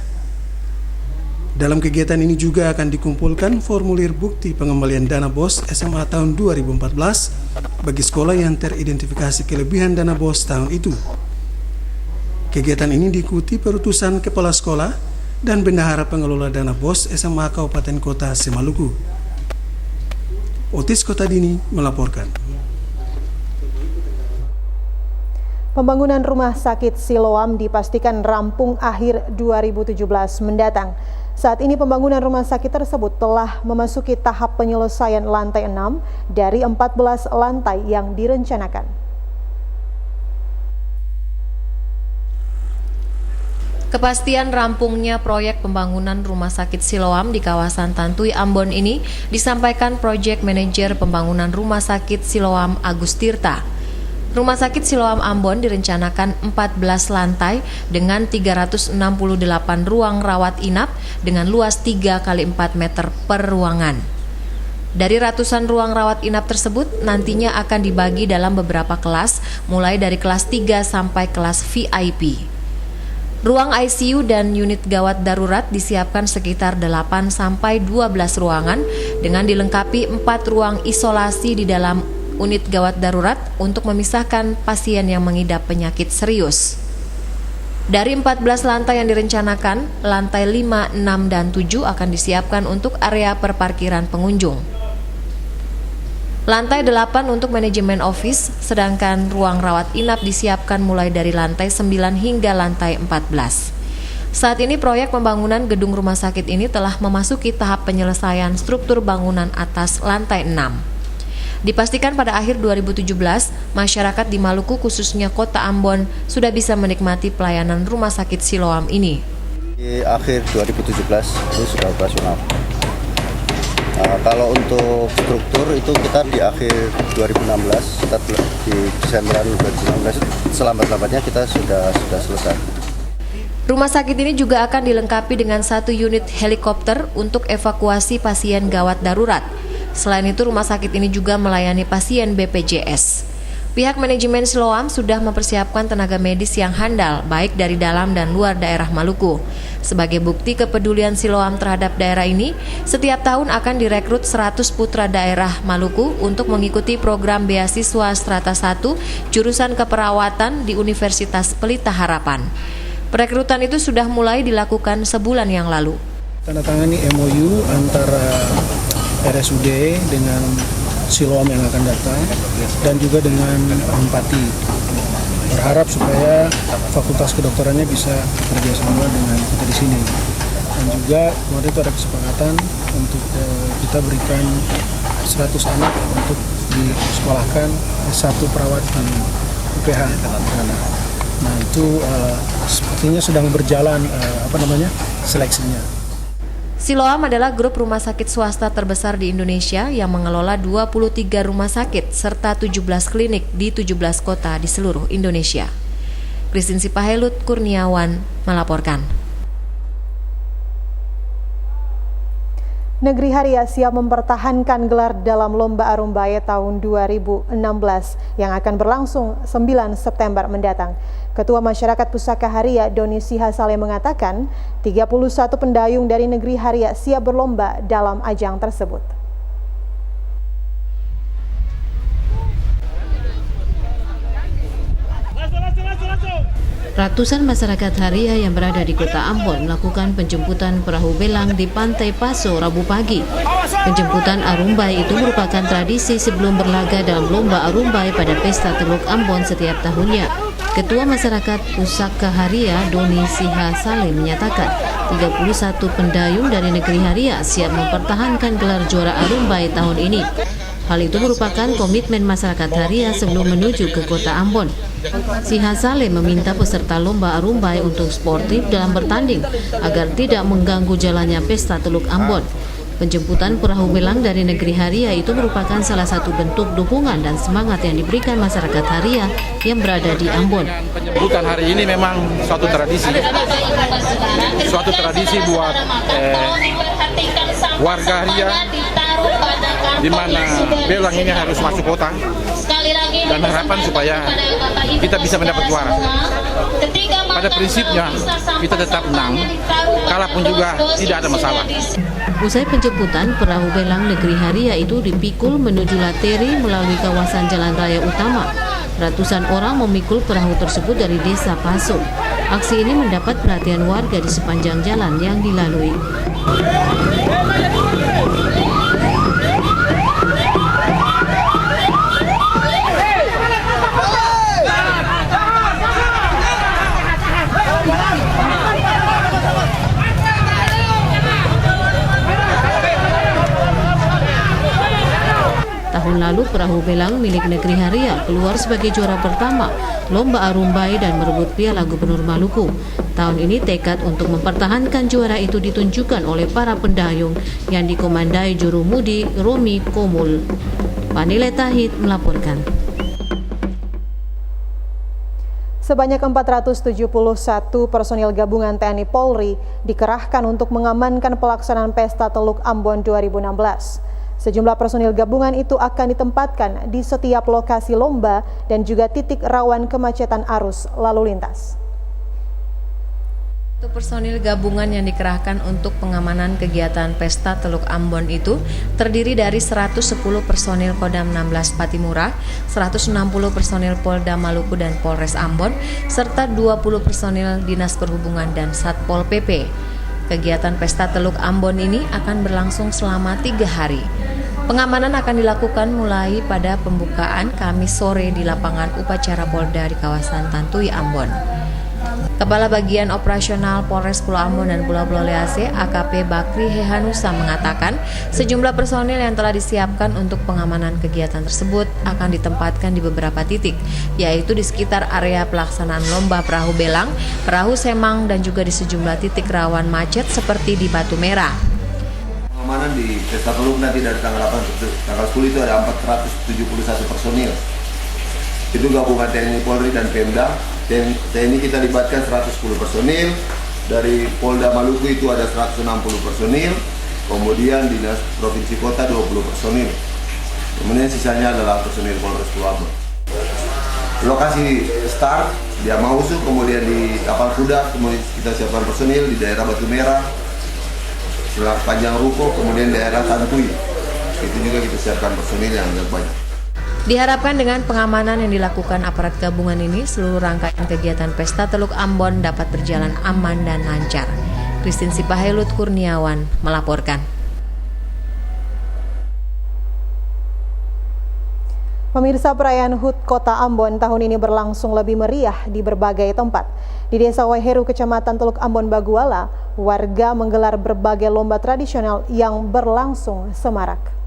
Dalam kegiatan ini juga akan dikumpulkan formulir bukti pengembalian dana BOS SMA tahun 2014 bagi sekolah yang teridentifikasi kelebihan dana BOS tahun itu. Kegiatan ini diikuti perutusan kepala sekolah dan bendahara pengelola dana BOS SMA Kabupaten Kota Semaluku. Otis Kotadini melaporkan. Pembangunan rumah sakit Siloam dipastikan rampung akhir 2017 mendatang. Saat ini pembangunan rumah sakit tersebut telah memasuki tahap penyelesaian lantai 6 dari 14 lantai yang direncanakan. Kepastian rampungnya proyek pembangunan Rumah Sakit Siloam di kawasan Tantui, Ambon ini disampaikan Project Manager Pembangunan Rumah Sakit Siloam Agus Tirta. Rumah Sakit Siloam Ambon direncanakan 14 lantai dengan 368 ruang rawat inap dengan luas 3 x 4 meter per ruangan. Dari ratusan ruang rawat inap tersebut nantinya akan dibagi dalam beberapa kelas, mulai dari kelas 3 sampai kelas VIP. Ruang ICU dan unit gawat darurat disiapkan sekitar 8 sampai 12 ruangan dengan dilengkapi 4 ruang isolasi di dalam unit gawat darurat untuk memisahkan pasien yang mengidap penyakit serius. Dari 14 lantai yang direncanakan, lantai 5, 6, dan 7 akan disiapkan untuk area perparkiran pengunjung. Lantai 8 untuk manajemen office, sedangkan ruang rawat inap disiapkan mulai dari lantai 9 hingga lantai 14. Saat ini proyek pembangunan gedung rumah sakit ini telah memasuki tahap penyelesaian struktur bangunan atas lantai 6. Dipastikan pada akhir 2017, masyarakat di Maluku khususnya Kota Ambon sudah bisa menikmati pelayanan rumah sakit Siloam ini. Di akhir 2017 itu sudah operasional. Kalau untuk struktur itu kita di akhir 2016, kita di Desember 2016 selambat-lambatnya kita sudah selesai. Rumah sakit ini juga akan dilengkapi dengan 1 unit helikopter untuk evakuasi pasien gawat darurat. Selain itu, rumah sakit ini juga melayani pasien BPJS. Pihak manajemen Siloam sudah mempersiapkan tenaga medis yang handal, baik dari dalam dan luar daerah Maluku. Sebagai bukti kepedulian Siloam terhadap daerah ini, setiap tahun akan direkrut 100 putra daerah Maluku untuk mengikuti program beasiswa Strata 1 jurusan keperawatan di Universitas Pelita Harapan. Perekrutan itu sudah mulai dilakukan sebulan yang lalu. Tandatangani MOU antara RSUD dengan Siloam yang akan datang dan juga dengan Empati. Berharap supaya Fakultas Kedokterannya bisa kerjasama dengan kita di sini. Dan juga kemarin itu ada kesepakatan untuk kita berikan 100 anak untuk disekolahkan S1 perawat di UPH. Nah itu sepertinya sedang berjalan seleksinya. Siloam adalah grup rumah sakit swasta terbesar di Indonesia yang mengelola 23 rumah sakit serta 17 klinik di 17 kota di seluruh Indonesia. Christine Sipahelut Kurniawan melaporkan. Negeri Haria siap mempertahankan gelar dalam Lomba Arumbaye tahun 2016 yang akan berlangsung 9 September mendatang. Ketua Masyarakat Pusaka Haria Doni Sihasale mengatakan 31 pendayung dari Negeri Haria siap berlomba dalam ajang tersebut. Ratusan masyarakat Haria yang berada di kota Ambon melakukan penjemputan perahu belang di Pantai Paso Rabu pagi. Penjemputan Arumbai itu merupakan tradisi sebelum berlaga dalam lomba Arumbai pada Pesta Teluk Ambon setiap tahunnya. Ketua Masyarakat Pusaka Haria Doni Sihasale menyatakan 31 pendayung dari Negeri Haria siap mempertahankan gelar juara Arumbai tahun ini. Hal itu merupakan komitmen masyarakat Haria sebelum menuju ke kota Ambon. Sihasale meminta peserta lomba Arumbai untuk sportif dalam bertanding agar tidak mengganggu jalannya Pesta Teluk Ambon. Penjemputan perahu belang dari Negeri Haria itu merupakan salah satu bentuk dukungan dan semangat yang diberikan masyarakat Haria yang berada di Ambon. Penjemputan hari ini memang suatu tradisi buat warga Haria, di mana belang ini harus masuk kota, dan harapan supaya kita bisa mendapat juara. Pada prinsipnya kita tetap menang, kalah pun juga tidak ada masalah. Usai penjemputan, perahu belang Negeri Haria itu dipikul menuju Lateri melalui kawasan jalan raya utama. Ratusan orang memikul perahu tersebut dari desa Paso. Aksi ini mendapat perhatian warga di sepanjang jalan yang dilalui. Tahun lalu perahu belang milik Negeri Haria keluar sebagai juara pertama Lomba Arumbai dan merebut Piala Gubernur Maluku. Tahun ini tekad untuk mempertahankan juara itu ditunjukkan oleh para pendayung yang dikomandai jurumudi Romi Komul. Panile Tahid melaporkan. Sebanyak 471 personil gabungan TNI Polri dikerahkan untuk mengamankan pelaksanaan Pesta Teluk Ambon 2016. Sejumlah personil gabungan itu akan ditempatkan di setiap lokasi lomba dan juga titik rawan kemacetan arus lalu lintas. Personil gabungan yang dikerahkan untuk pengamanan kegiatan Pesta Teluk Ambon itu terdiri dari 110 personil Kodam 16 Patimura, 160 personil Polda Maluku dan Polres Ambon, serta 20 personil Dinas Perhubungan dan Satpol PP. Kegiatan Pesta Teluk Ambon ini akan berlangsung selama 3 hari. Pengamanan akan dilakukan mulai pada pembukaan Kamis sore di lapangan upacara Polda di kawasan Tantui Ambon. Kepala Bagian Operasional Polres Pulau Ambon dan Pulau Lease, AKP Bakri Hehanusa mengatakan sejumlah personil yang telah disiapkan untuk pengamanan kegiatan tersebut akan ditempatkan di beberapa titik, yaitu di sekitar area pelaksanaan lomba perahu belang, perahu semang, dan juga di sejumlah titik rawan macet seperti di Batu Merah. Pengamanan di Pesta Teluk nanti dari tanggal 8 tanggal 10 itu ada 471 personil. Itu gabungan TNI, Polri, dan Pemda. TNI kita libatkan 110 personil, dari Polda Maluku itu ada 160 personil, kemudian Dinas Provinsi Kota 20 personil, kemudian sisanya adalah personil Polres Pulau Ambon. Lokasi start di Amausu, kemudian di Tapal Kuda, kemudian kita siapkan personil di daerah Batu Merah, Panjang Ruko, kemudian daerah Tantui. Itu juga kita siapkan personil yang agak banyak. Diharapkan dengan pengamanan yang dilakukan aparat gabungan ini, seluruh rangkaian kegiatan Pesta Teluk Ambon dapat berjalan aman dan lancar. Christine Sipahelut Kurniawan melaporkan. Pemirsa, perayaan HUT Kota Ambon tahun ini berlangsung lebih meriah di berbagai tempat. Di Desa Waiheru, Kecamatan Teluk Ambon, Baguala, warga menggelar berbagai lomba tradisional yang berlangsung semarak.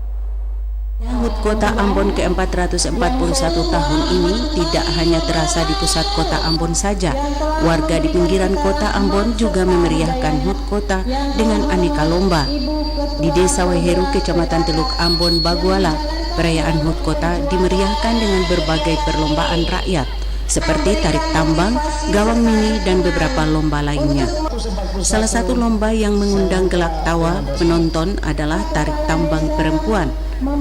HUT Kota Ambon ke-441 tahun ini tidak hanya terasa di pusat kota Ambon saja. Warga di pinggiran kota Ambon juga memeriahkan HUT Kota dengan aneka lomba. Di Desa Waiheru, Kecamatan Teluk Ambon, Baguala, perayaan HUT Kota dimeriahkan dengan berbagai perlombaan rakyat seperti tarik tambang, gawang mini, dan beberapa lomba lainnya. Salah satu lomba yang mengundang gelak tawa penonton adalah tarik tambang perempuan.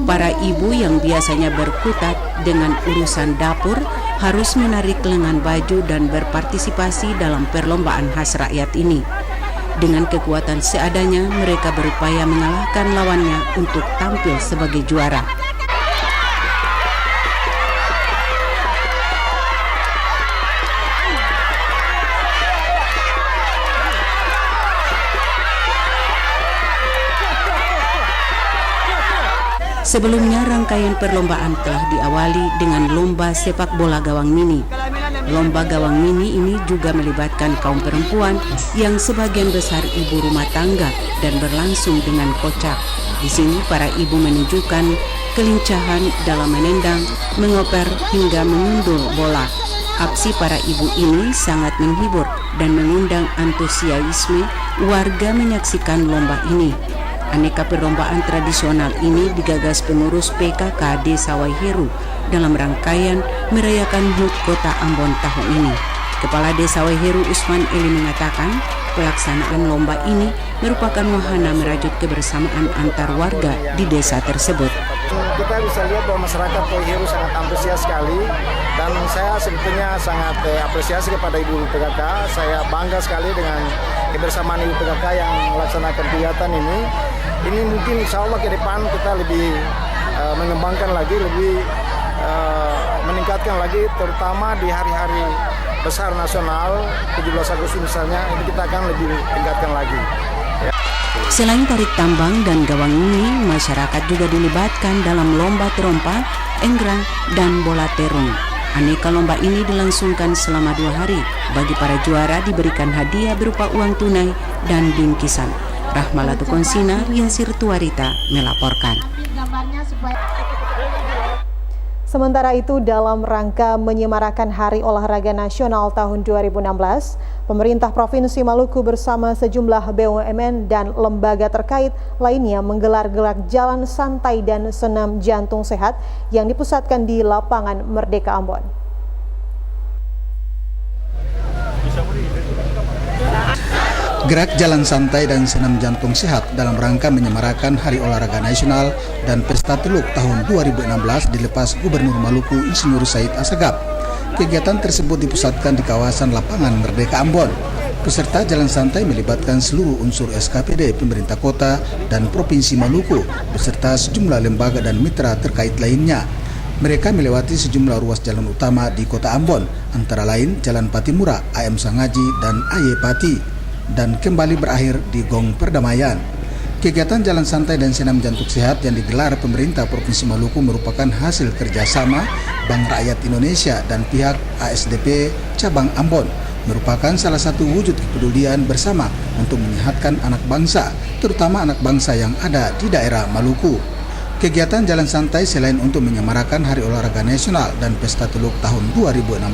Para ibu yang biasanya berkutat dengan urusan dapur harus menarik lengan baju dan berpartisipasi dalam perlombaan khas rakyat ini. Dengan kekuatan seadanya, mereka berupaya mengalahkan lawannya untuk tampil sebagai juara. Sebelumnya, rangkaian perlombaan telah diawali dengan lomba sepak bola gawang mini. Lomba gawang mini ini juga melibatkan kaum perempuan yang sebagian besar ibu rumah tangga dan berlangsung dengan kocak. Di sini para ibu menunjukkan kelincahan dalam menendang, mengoper hingga mengundul bola. Aksi para ibu ini sangat menghibur dan mengundang antusiasme warga menyaksikan lomba ini. Aneka perlombaan tradisional ini digagas pengurus PKK Desa Waiheru dalam rangkaian merayakan HUT Kota Ambon tahun ini. Kepala Desa Waiheru Usman Eli mengatakan pelaksanaan lomba ini merupakan wahana merajut kebersamaan antar warga di desa tersebut. Kita bisa lihat bahwa masyarakat Waiheru sangat antusias sekali, dan saya sebetulnya sangat apresiasi kepada Ibu PKK. Saya bangga sekali dengan kebersamaan Ibu PKK yang melaksanakan kegiatan ini. Ini mungkin insya Allah ke depan kita lebih mengembangkan lagi, lebih meningkatkan lagi, terutama di hari-hari besar nasional 17 Agustus misalnya, ini kita akan lebih tingkatkan lagi. Ya. Selain tarik tambang dan gawang ini, masyarakat juga dilibatkan dalam lomba terompa, enggrang, dan bola terung. Aneka lomba ini dilangsungkan selama 2 hari. Bagi para juara diberikan hadiah berupa uang tunai dan bingkisan. Rahmalatu Konsina, Yansir Tuarita melaporkan. Sementara itu, dalam rangka menyemarakan Hari Olahraga Nasional tahun 2016, pemerintah Provinsi Maluku bersama sejumlah BUMN dan lembaga terkait lainnya menggelar gerak jalan santai dan senam jantung sehat yang dipusatkan di lapangan Merdeka Ambon. Gerak jalan santai dan senam jantung sehat dalam rangka menyemarakan Hari Olahraga Nasional dan Pesta Teluk tahun 2016 dilepas Gubernur Maluku Insinyur Said Assegaf. Kegiatan tersebut dipusatkan di kawasan lapangan Merdeka Ambon. Peserta jalan santai melibatkan seluruh unsur SKPD, pemerintah kota dan Provinsi Maluku, beserta sejumlah lembaga dan mitra terkait lainnya. Mereka melewati sejumlah ruas jalan utama di kota Ambon, antara lain Jalan Patimura, AM Sangaji, dan Aye Pati, dan kembali berakhir di Gong Perdamaian. Kegiatan jalan santai dan senam jantung sehat yang digelar pemerintah Provinsi Maluku merupakan hasil kerjasama Bank Rakyat Indonesia dan pihak ASDP Cabang Ambon merupakan salah satu wujud kepedulian bersama untuk menyehatkan anak bangsa, terutama anak bangsa yang ada di daerah Maluku. Kegiatan jalan santai selain untuk menyemarakan Hari Olahraga Nasional dan Pesta Teluk tahun 2016,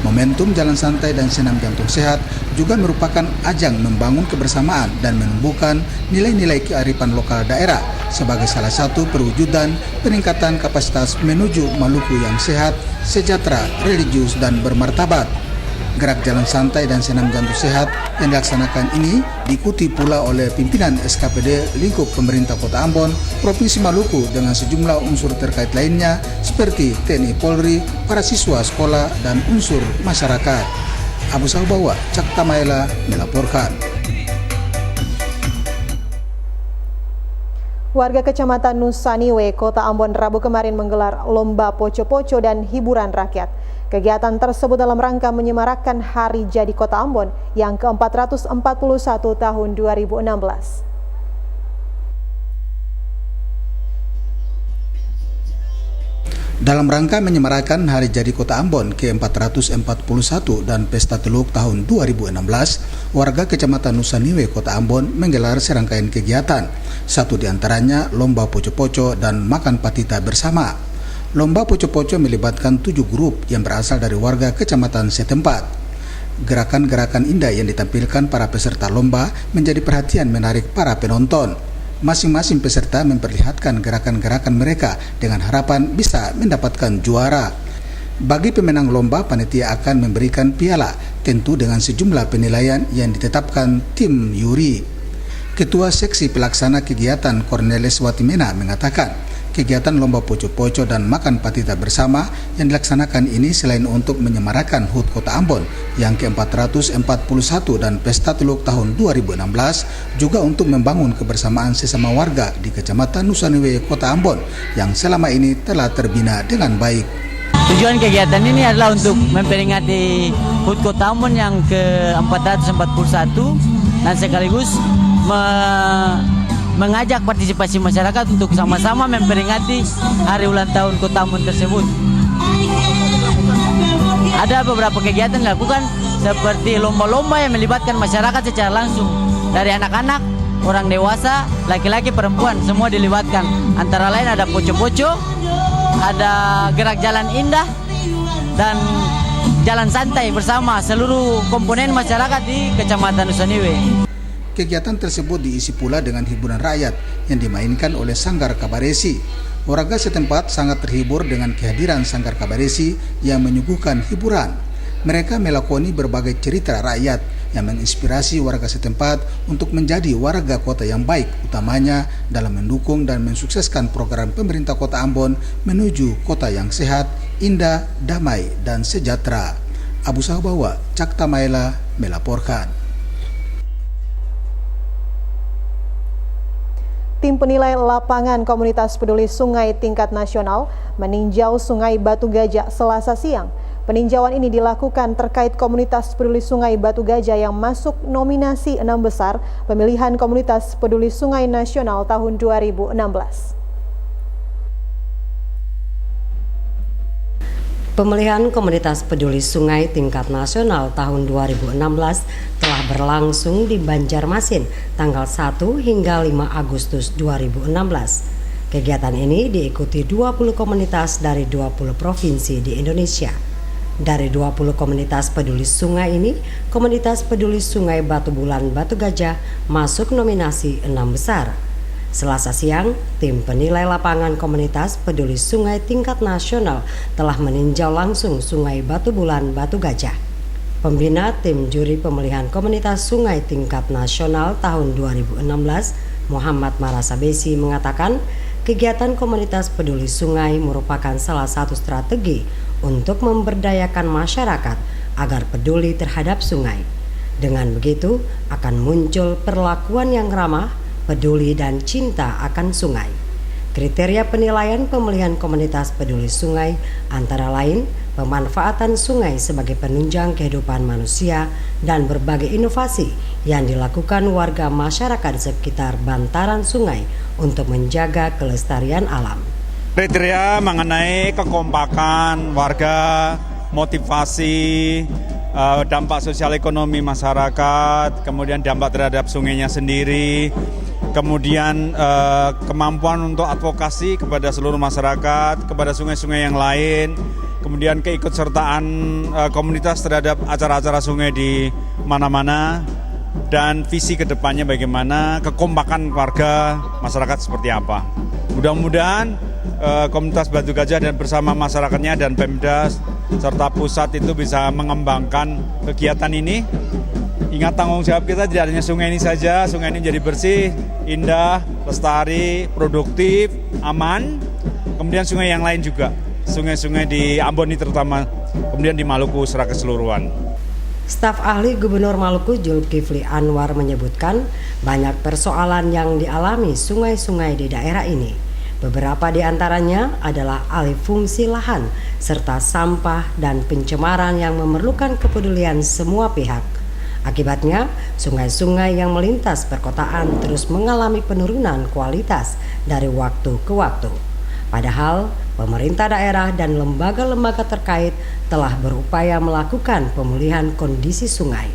momentum jalan santai dan senam jantung sehat juga merupakan ajang membangun kebersamaan dan menumbuhkan nilai-nilai kearifan lokal daerah sebagai salah satu perwujudan peningkatan kapasitas menuju Maluku yang sehat, sejahtera, religius, dan bermartabat. Gerak jalan santai dan senam jantung sehat yang dilaksanakan ini diikuti pula oleh pimpinan SKPD lingkup pemerintah Kota Ambon, Provinsi Maluku dengan sejumlah unsur terkait lainnya seperti TNI Polri, para siswa sekolah, dan unsur masyarakat. Abu Saubawa, Cakta Maela melaporkan. Warga Kecamatan Nusaniwe, Kota Ambon Rabu kemarin menggelar lomba poco-poco dan hiburan rakyat. Kegiatan tersebut dalam rangka menyemarakkan Hari Jadi Kota Ambon yang ke-441 tahun 2016. Dalam rangka menyemarakan Hari Jadi Kota Ambon ke-441 dan Pesta Teluk tahun 2016, warga Kecamatan Nusaniwe, Kota Ambon menggelar serangkaian kegiatan. Satu di antaranya lomba poco-poco dan makan patita bersama. Lomba poco-poco melibatkan 7 grup yang berasal dari warga kecamatan setempat. Gerakan-gerakan indah yang ditampilkan para peserta lomba menjadi perhatian menarik para penonton. Masing-masing peserta memperlihatkan gerakan-gerakan mereka dengan harapan bisa mendapatkan juara. Bagi pemenang lomba, panitia akan memberikan piala, tentu dengan sejumlah penilaian yang ditetapkan tim juri. Ketua Seksi Pelaksana Kegiatan Cornelis Watimena mengatakan, kegiatan lomba poco-poco dan makan patita bersama yang dilaksanakan ini selain untuk menyemarakan HUT Kota Ambon yang ke-441 dan Pesta Teluk tahun 2016, juga untuk membangun kebersamaan sesama warga di Kecamatan Nusaniwe, Kota Ambon yang selama ini telah terbina dengan baik. Tujuan kegiatan ini adalah untuk memperingati HUT Kota Ambon yang ke-441 dan sekaligus mengajak partisipasi masyarakat untuk sama-sama memperingati hari ulang tahun Kota Ambon tersebut. Ada beberapa kegiatan dilakukan seperti lomba-lomba yang melibatkan masyarakat secara langsung, dari anak-anak, orang dewasa, laki-laki, perempuan, semua dilibatkan. Antara lain ada poco-poco, ada gerak jalan indah, dan jalan santai bersama seluruh komponen masyarakat di Kecamatan Nusaniwe. Kegiatan tersebut diisi pula dengan hiburan rakyat yang dimainkan oleh Sanggar Kabaresi. Warga setempat sangat terhibur dengan kehadiran Sanggar Kabaresi yang menyuguhkan hiburan. Mereka melakoni berbagai cerita rakyat yang menginspirasi warga setempat untuk menjadi warga kota yang baik, utamanya dalam mendukung dan mensukseskan program pemerintah Kota Ambon menuju kota yang sehat, indah, damai, dan sejahtera. Abu Saubawa, Cakta Maela melaporkan. Tim penilai lapangan komunitas peduli sungai tingkat nasional meninjau Sungai Batu Gajah Selasa siang. Peninjauan ini dilakukan terkait komunitas peduli Sungai Batu Gajah yang masuk nominasi 6 besar pemilihan komunitas peduli sungai nasional tahun 2016. Pemilihan komunitas peduli sungai tingkat nasional tahun 2016 telah berlangsung di Banjarmasin tanggal 1 hingga 5 Agustus 2016. Kegiatan ini diikuti 20 komunitas dari 20 provinsi di Indonesia. Dari 20 komunitas peduli sungai ini, komunitas peduli Sungai Batu Bulan Batu Gajah masuk nominasi 6 besar. Selasa siang, tim penilai lapangan komunitas peduli sungai tingkat nasional telah meninjau langsung Sungai Batu Bulan Batu Gajah. Pembina tim juri pemilihan komunitas sungai tingkat nasional tahun 2016, Muhammad Marasabesi mengatakan, kegiatan komunitas peduli sungai merupakan salah satu strategi untuk memberdayakan masyarakat agar peduli terhadap sungai. Dengan begitu, akan muncul perlakuan yang ramah, peduli, dan cinta akan sungai. Kriteria penilaian pemilihan komunitas peduli sungai antara lain pemanfaatan sungai sebagai penunjang kehidupan manusia dan berbagai inovasi yang dilakukan warga masyarakat sekitar bantaran sungai untuk menjaga kelestarian alam. Kriteria mengenai kekompakan warga, motivasi, dampak sosial ekonomi masyarakat, kemudian dampak terhadap sungainya sendiri, kemudian kemampuan untuk advokasi kepada seluruh masyarakat, kepada sungai-sungai yang lain, kemudian keikutsertaan komunitas terhadap acara-acara sungai di mana-mana, dan visi kedepannya bagaimana, kekompakan warga masyarakat seperti apa. Mudah-mudahan komunitas Batu Gajah dan bersama masyarakatnya dan Pemda serta pusat itu bisa mengembangkan kegiatan ini. Ingat, tanggung jawab kita tidak hanya sungai ini saja, sungai ini jadi bersih, indah, lestari, produktif, aman. Kemudian sungai yang lain juga, sungai-sungai di Ambon ini terutama, kemudian di Maluku secara keseluruhan. Staf ahli Gubernur Maluku Zulkifli Anwar menyebutkan banyak persoalan yang dialami sungai-sungai di daerah ini. Beberapa di antaranya adalah alih fungsi lahan serta sampah dan pencemaran yang memerlukan kepedulian semua pihak. Akibatnya, sungai-sungai yang melintas perkotaan terus mengalami penurunan kualitas dari waktu ke waktu. Padahal, pemerintah daerah dan lembaga-lembaga terkait telah berupaya melakukan pemulihan kondisi sungai.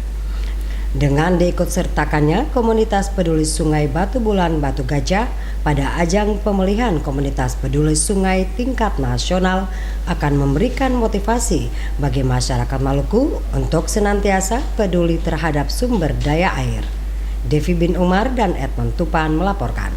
Dengan diikutsertakannya komunitas peduli sungai Batu Bulan Batu Gajah pada ajang pemulihan komunitas peduli sungai tingkat nasional akan memberikan motivasi bagi masyarakat Maluku untuk senantiasa peduli terhadap sumber daya air. Devi bin Umar dan Edmond Tupan melaporkan.